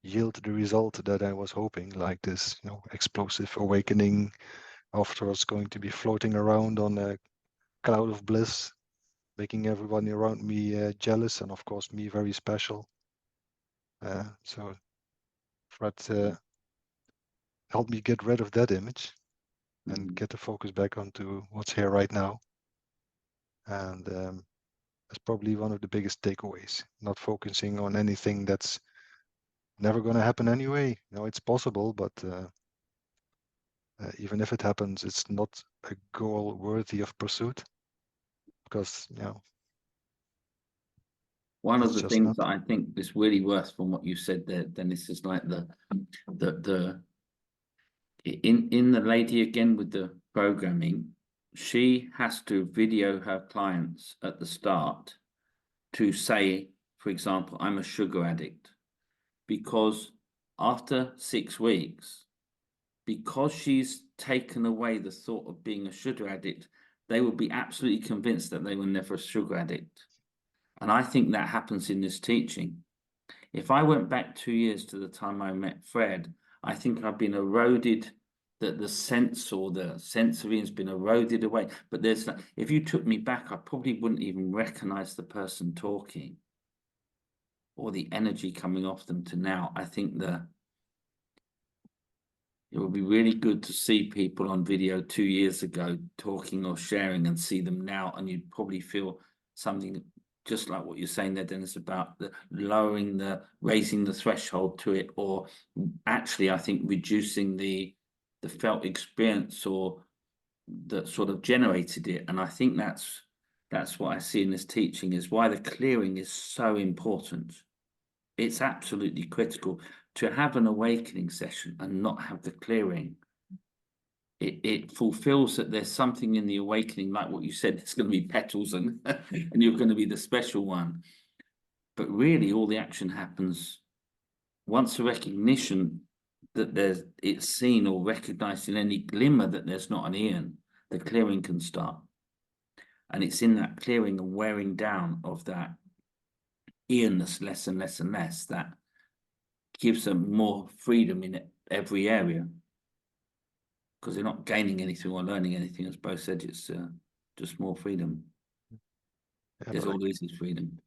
yield the result that I was hoping, like this explosive awakening. Afterwards, going to be floating around on a cloud of bliss, making everybody around me jealous, and of course me very special. So Fred helped me get rid of that image and get the focus back onto what's here right now. And that's probably one of the biggest takeaways, not focusing on anything that's never going to happen anyway. It's possible, but even if it happens, it's not a goal worthy of pursuit, because
one of the things
not.
that I think is really worth from what you said there, Dennis, is like in the lady again with the programming, she has to video her clients at the start to say, for example, I'm a sugar addict, because after 6 weeks, because she's taken away the thought of being a sugar addict, they will be absolutely convinced that they were never a sugar addict. And I think that happens in this teaching. If I went back 2 years to the time I met Fred, I think I've been eroded, that the sense or the sensory has been eroded away. But there's, if you took me back, I probably wouldn't even recognize the person talking or the energy coming off them to now. I think that it would be really good to see people on video 2 years ago talking or sharing and see them now, and you'd probably feel something just like what you're saying there, Dennis, about the raising the threshold to it, or actually, I think reducing the felt experience or that sort of generated it. And I think that's what I see in this teaching, is why the clearing is so important. It's absolutely critical, to have an awakening session and not have the clearing, it fulfills that there's something in the awakening, like what you said, there's going to be petals and and you're going to be the special one. But really, all the action happens once the recognition that it's seen or recognized in any glimmer that there's not an Ian, the clearing can start. And it's in that clearing and wearing down of that Ianness less and less and less that gives them more freedom in every area. Because they're not gaining anything or learning anything, as both said, it's just more freedom.
Yeah,
There's all this is freedom.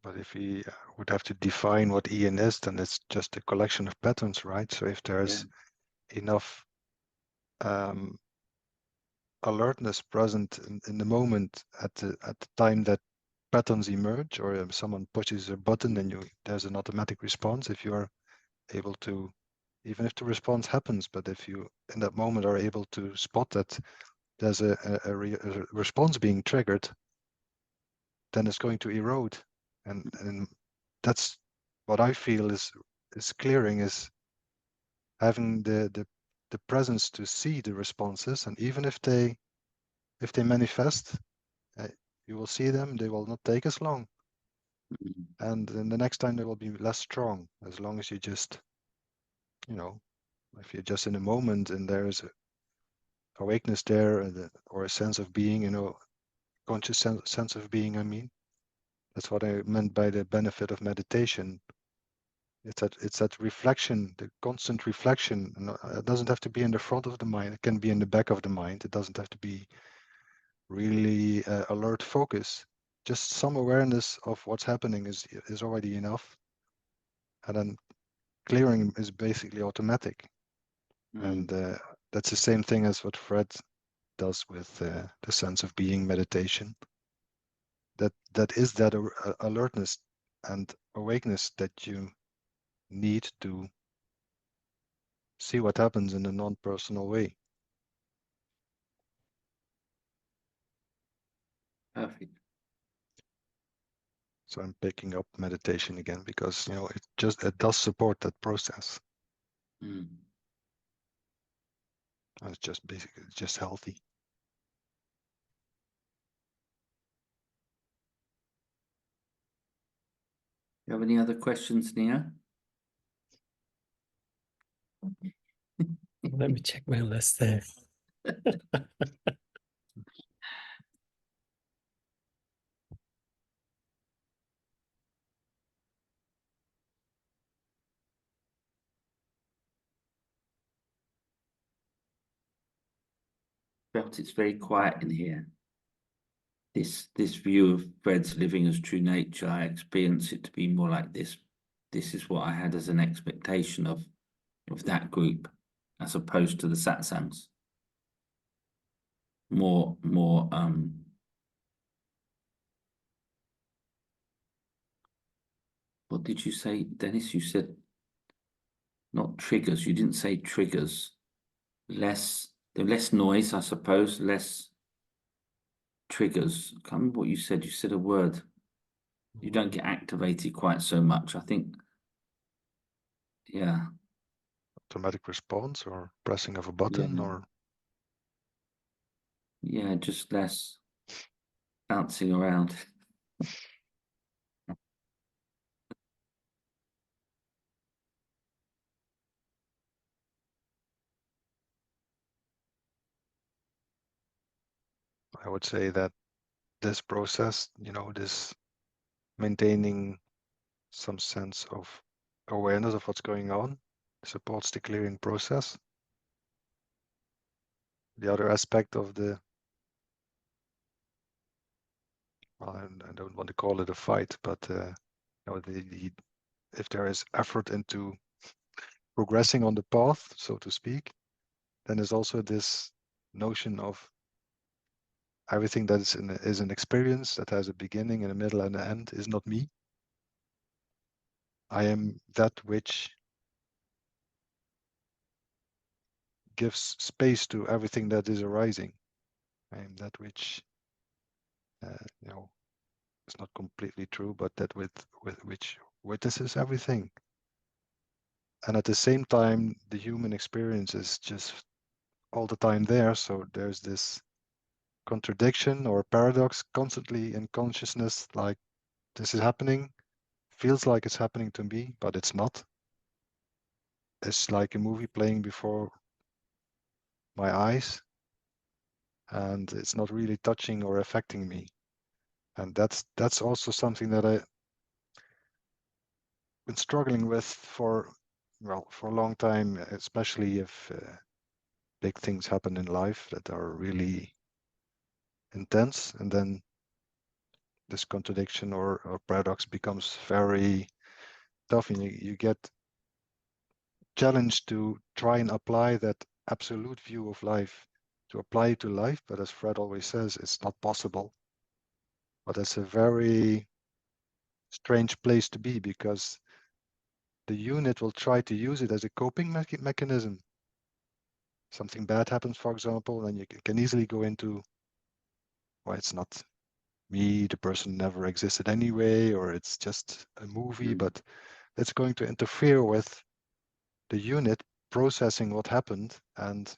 But if we would have to define what Ian is, then it's just a collection of patterns, right? So if there's enough alertness present in the moment at the time that patterns emerge, or someone pushes a button and there's an automatic response, if you are able to, even if the response happens, but if you in that moment are able to spot that there's a response being triggered, then it's going to erode. And that's what I feel is clearing, is having the presence to see the responses, and even if they manifest, you will see them. They will not take as long, and then the next time they will be less strong, as long as you just, if you're just in a moment and there is a awakeness there, or a sense of being, conscious sense of being. I mean, that's what I meant by the benefit of meditation. It's that reflection, the constant reflection. It doesn't have to be in the front of the mind. It can be in the back of the mind. It doesn't have to be really alert focus. Just some awareness of what's happening is already enough. And then clearing is basically automatic. And that's the same thing as what Fred does with the sense of being meditation. That is that alertness and awakeness that you need to see what happens in a non-personal way.
Perfect.
So I'm picking up meditation again because it does support that process. And it's just basically just healthy.
You have any other questions, Nia?
Let me check my list there.
Felt it's very quiet in here. This view of Fred's living as true nature, I experience it to be more like this. This is what I had as an expectation of that group, as opposed to the satsangs. More what did you say, Dennis? You said not triggers. You didn't say triggers. Less noise, I suppose. Less triggers. I can't remember what you said. You said a word. You don't get activated quite so much. I think, yeah.
Automatic response or pressing of a button, or
just less bouncing around.
I would say that this process, this maintaining some sense of awareness of what's going on, supports the clearing process. The other aspect of the, well, I don't want to call it a fight, but if there is effort into progressing on the path, so to speak, then there's also this notion of everything that is an experience that has a beginning and a middle and an end is not me. I am that which gives space to everything that is arising. I am that which, it's not completely true, but that with which witnesses everything. And at the same time, the human experience is just all the time there. So there's this contradiction or paradox constantly in consciousness, like this is happening, feels like it's happening to me, but it's not. It's like a movie playing before my eyes, and it's not really touching or affecting me. And that's also something that I've been struggling with for a long time, especially if big things happen in life that are really intense, and then this contradiction or paradox becomes very tough, and you get challenged to try and apply that absolute view of life to apply it to life. But as Fred always says, it's not possible. But it's a very strange place to be, because the unit will try to use it as a coping mechanism. Something bad happens, for example, and you can easily go into, well, it's not me, the person never existed anyway, or it's just a movie, but it's going to interfere with the unit processing what happened and,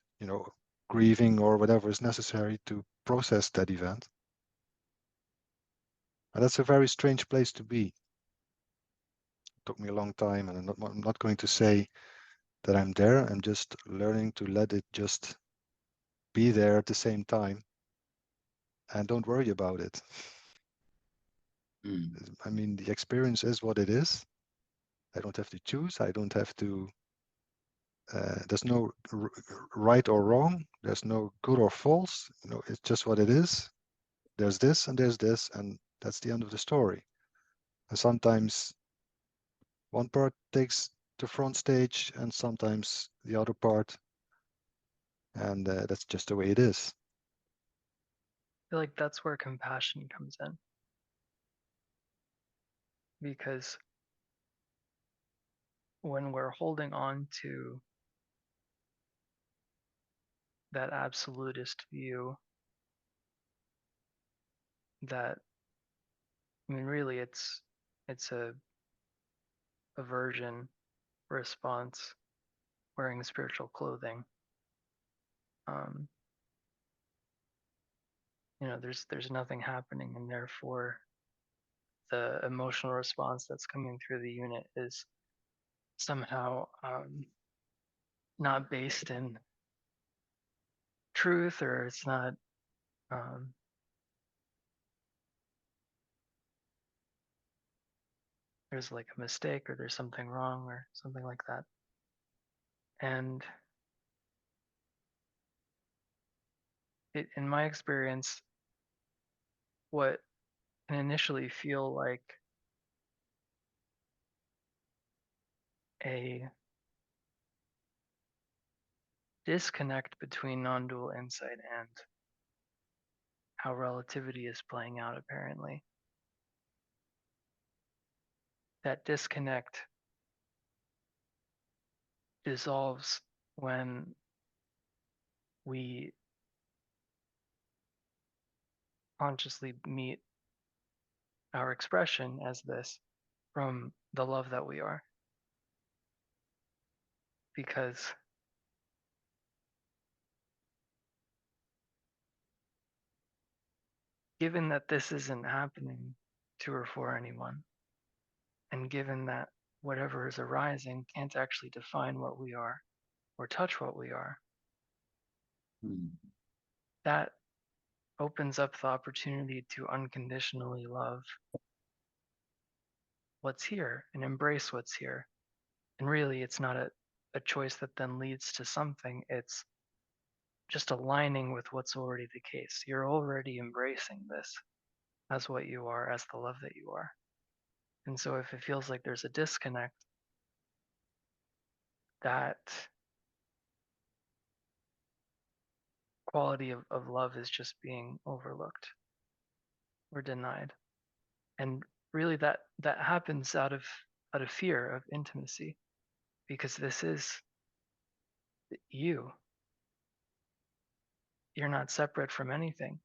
grieving or whatever is necessary to process that event. And that's a very strange place to be. It took me a long time, and I'm not going to say that I'm there. I'm just learning to let it just be there at the same time and don't worry about it. I mean, the experience is what it is. I don't have to choose. I don't have to, there's no right or wrong. There's no good or false. It's just what it is. There's this and there's this, and that's the end of the story. And sometimes one part takes the front stage and sometimes the other part. And that's just the way it is.
I feel like that's where compassion comes in. Because when we're holding on to that absolutist view, that, I mean, really it's a aversion response wearing spiritual clothing. There's nothing happening, and therefore the emotional response that's coming through the unit is somehow not based in truth, or it's not there's like a mistake, or there's something wrong, or something like that. And in my experience, what can initially feel like a disconnect between non-dual insight and how relativity is playing out, apparently, that disconnect dissolves when we consciously meet our expression as this from the love that we are. Because given that this isn't happening to or for anyone, and given that whatever is arising can't actually define what we are or touch what we are, that opens up the opportunity to unconditionally love what's here and embrace what's here. And really, it's not a choice that then leads to something. It's just aligning with what's already the case. You're already embracing this as what you are, as the love that you are. And so if it feels like there's a disconnect, that quality of love is just being overlooked or denied. And really that happens out of fear of intimacy, because this is you. You're not separate from anything.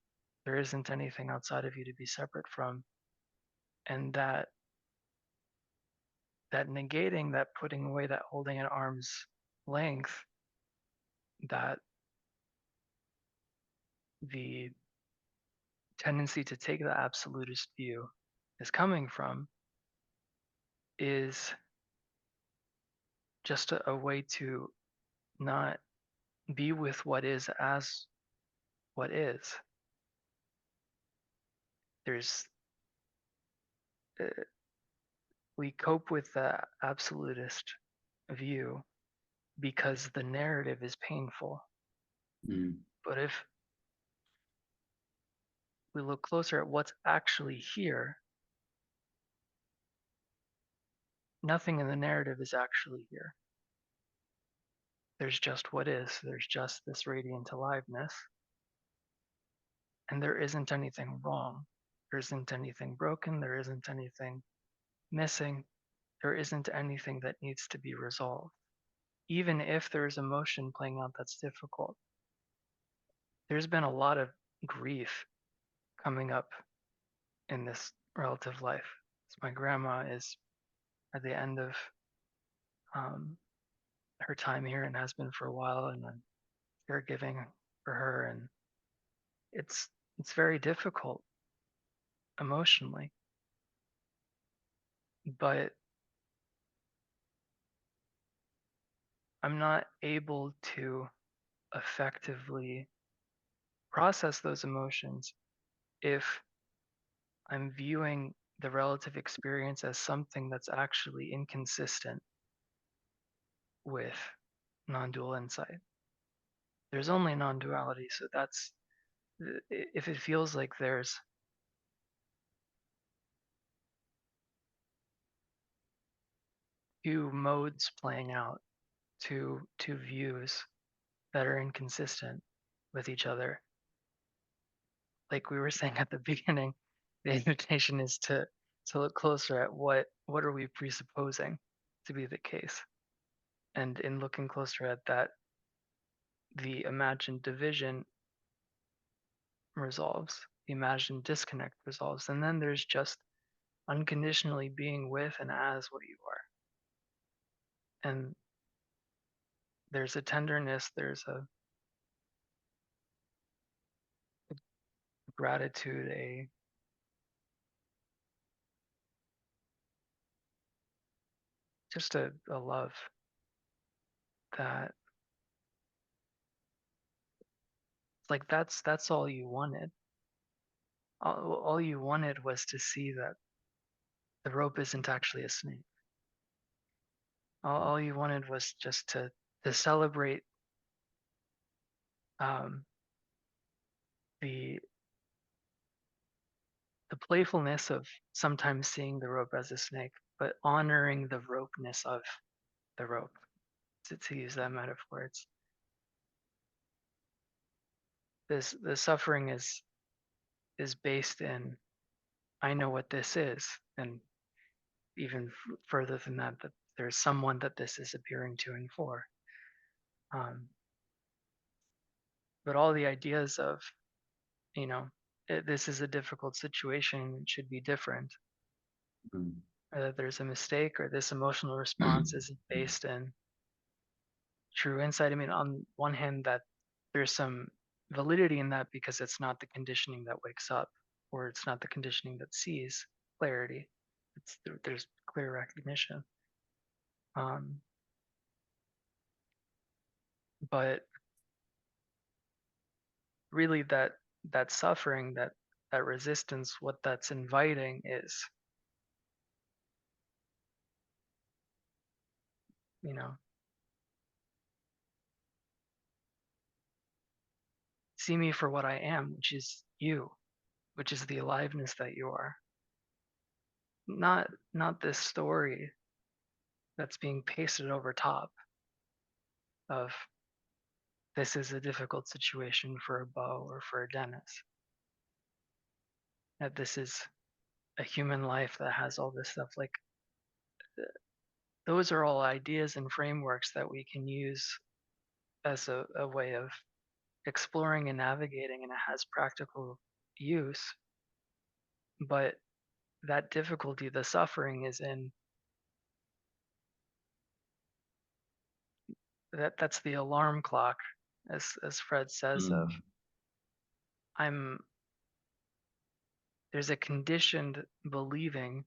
There isn't anything outside of you to be separate from. And that that negating, that putting away, that holding at arm's length, that the tendency to take the absolutist view is coming from is just a way to not be with what is as what is. There's we cope with the absolutist view because the narrative is painful. But if we look closer at what's actually here, nothing in the narrative is actually here. There's just what is. There's just this radiant aliveness. And there isn't anything wrong. There isn't anything broken. There isn't anything missing. There isn't anything that needs to be resolved. Even if there's emotion playing out that's difficult. There's been a lot of grief coming up in this relative life. So my grandma is at the end of her time here and has been for a while, and I'm caregiving for her, and it's very difficult emotionally. But I'm not able to effectively process those emotions if I'm viewing the relative experience as something that's actually inconsistent with non-dual insight. There's only non-duality, so that's if it feels like there's two modes playing out, two views that are inconsistent with each other. Like we were saying at the beginning, the invitation is to look closer at what are we presupposing to be the case. And in looking closer at that, the imagined division resolves, the imagined disconnect resolves, and then there's just unconditionally being with and as what you are. And there's a tenderness, there's a gratitude, just a love that like that's all you wanted. All you wanted was to see that the rope isn't actually a snake. All you wanted was just to celebrate the playfulness of sometimes seeing the rope as a snake, but honoring the ropeness of the rope. To use that metaphor, it's the suffering is based in I know what this is, and even further than that, that there's someone that this is appearing to and for. But all the ideas of, this is a difficult situation, it should be different. That there's a mistake or this emotional response isn't based in true insight. I mean, on one hand, that there's some validity in that because it's not the conditioning that wakes up, or it's not the conditioning that sees clarity. There's clear recognition. But really, that suffering, that resistance, what that's inviting is, see me for what I am, which is you, which is the aliveness that you are. Not this story that's being pasted over top of this is a difficult situation for a Bo or for a Dennis. That this is a human life that has all this stuff. Like those are all ideas and frameworks that we can use as a way of exploring and navigating, and it has practical use. But that difficulty, the suffering, is in that's the alarm clock, as Fred says, of there's a conditioned believing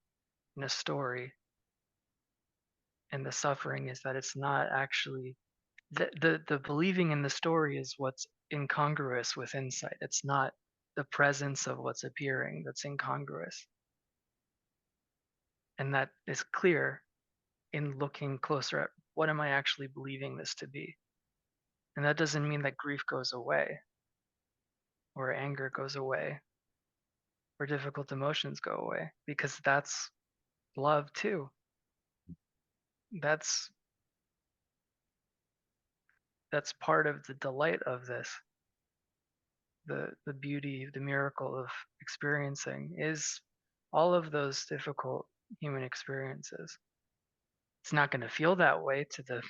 in a story, and the suffering is that it's not actually the believing in the story is what's incongruous with insight. It's not the presence of what's appearing that's incongruous. And that is clear in looking closer at what am I actually believing this to be. And that doesn't mean that grief goes away, or anger goes away, or difficult emotions go away, because that's love too. That's part of the delight of this. The beauty, the miracle of experiencing is all of those difficult human experiences. It's not going to feel that way to the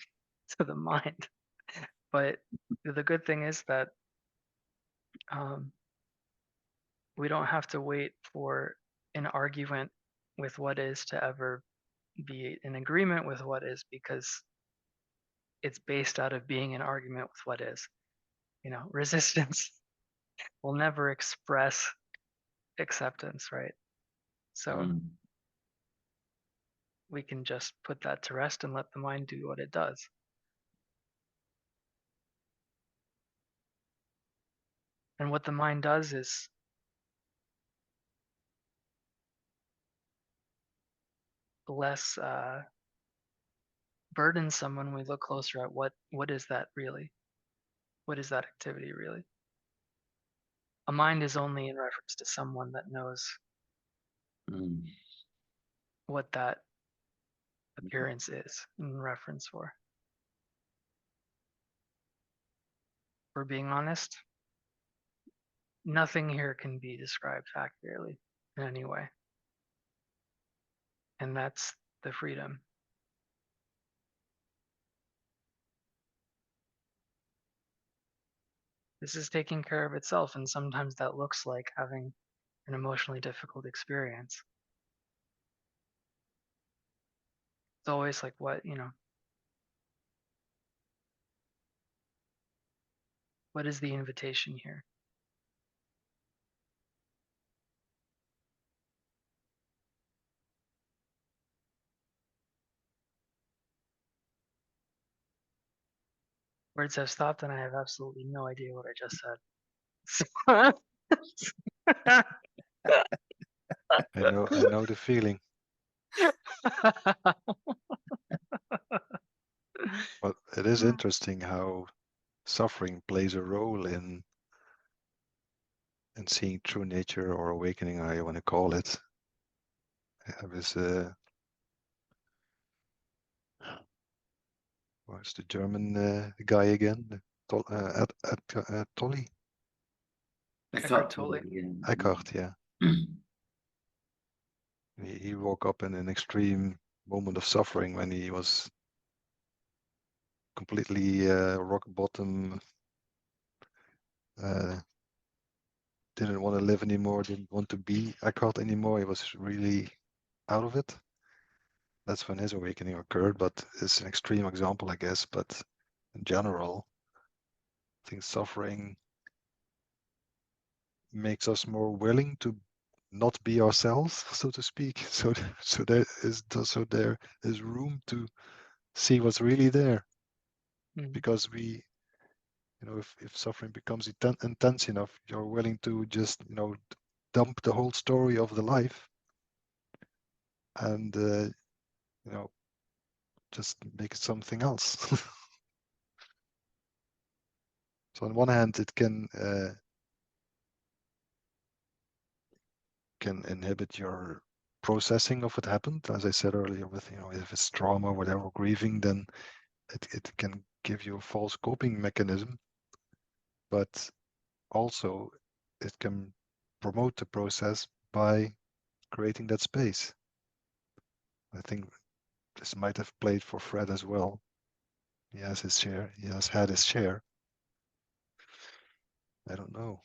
to the mind, but the good thing is that we don't have to wait for an argument with what is to ever be in agreement with what is, because it's based out of being in argument with what is. Resistance will never express acceptance, right? So we can just put that to rest and let the mind do what it does. And what the mind does is less burdensome when we look closer at what is that really? What is that activity really? A mind is only in reference to someone that knows what that appearance is in reference for. If we're being honest, nothing here can be described accurately in any way. And that's the freedom. This is taking care of itself, and sometimes that looks like having an emotionally difficult experience. It's always like, what is the invitation here? Words have stopped, and I have absolutely no idea what I just said.
I know the feeling. But it is interesting how suffering plays a role in seeing true nature, or awakening, how you want to call it. I was what's the German guy again? Tolly?
Eckhart Tolle.
Eckhart, yeah. He woke up in an extreme moment of suffering when he was completely rock bottom, didn't want to live anymore, didn't want to be Eckhart anymore. He was really out of it. That's when his awakening occurred, but it's an extreme example, I guess. But in general, I think suffering makes us more willing to not be ourselves, so to speak. So there is room to see what's really there, because we, if suffering becomes intense enough, you're willing to just dump the whole story of the life and just make it something else. So on one hand, it can inhibit your processing of what happened, as I said earlier, with if it's trauma, whatever, grieving, then it can give you a false coping mechanism, but also it can promote the process by creating that space. I think this might have played for Fred as well. He has his share. He has had his share. I don't know.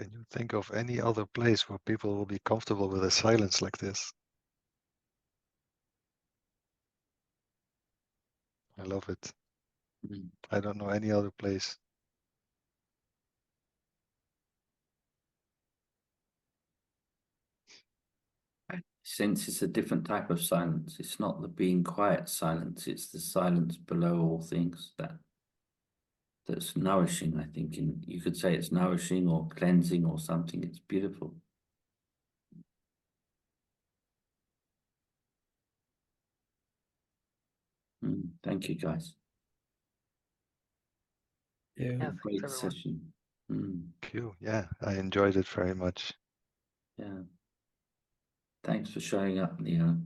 Can you think of any other place where people will be comfortable with a silence like this? I love it. I don't know any other place.
Since it's a different type of silence, it's not the being quiet silence, it's the silence below all things that's nourishing. I think you could say it's nourishing or cleansing or something. It's beautiful. Thank you, guys.
Yeah.
Yeah, thanks
Great
everyone.
session.
Thank you. Yeah, I enjoyed it very much.
Yeah. Thanks for showing up, Neo.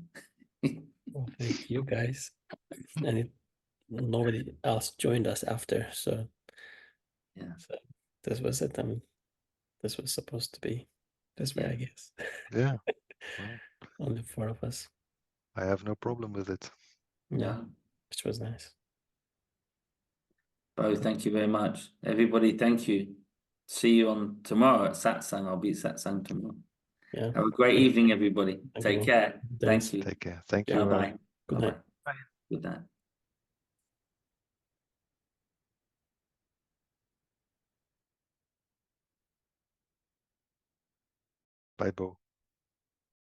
Well, thank you guys. And nobody else joined us after, so
Yeah.
so this was it. This was supposed to be this way,
Yeah.
I guess.
Yeah. Well,
Only 4 of us.
I have no problem with it.
Yeah, which was nice.
Bo, thank you very much. Everybody, thank you. See you on tomorrow at Satsang. I'll be at Satsang tomorrow.
Yeah.
Have a great evening, everybody.
Thank
Take
you.
care.
Thanks.
Thank you.
Take care. Thank
Yeah.
you.
Bye-bye.
Good
Bye-bye.
night.
Bye.
Good night.
Bye, Bo.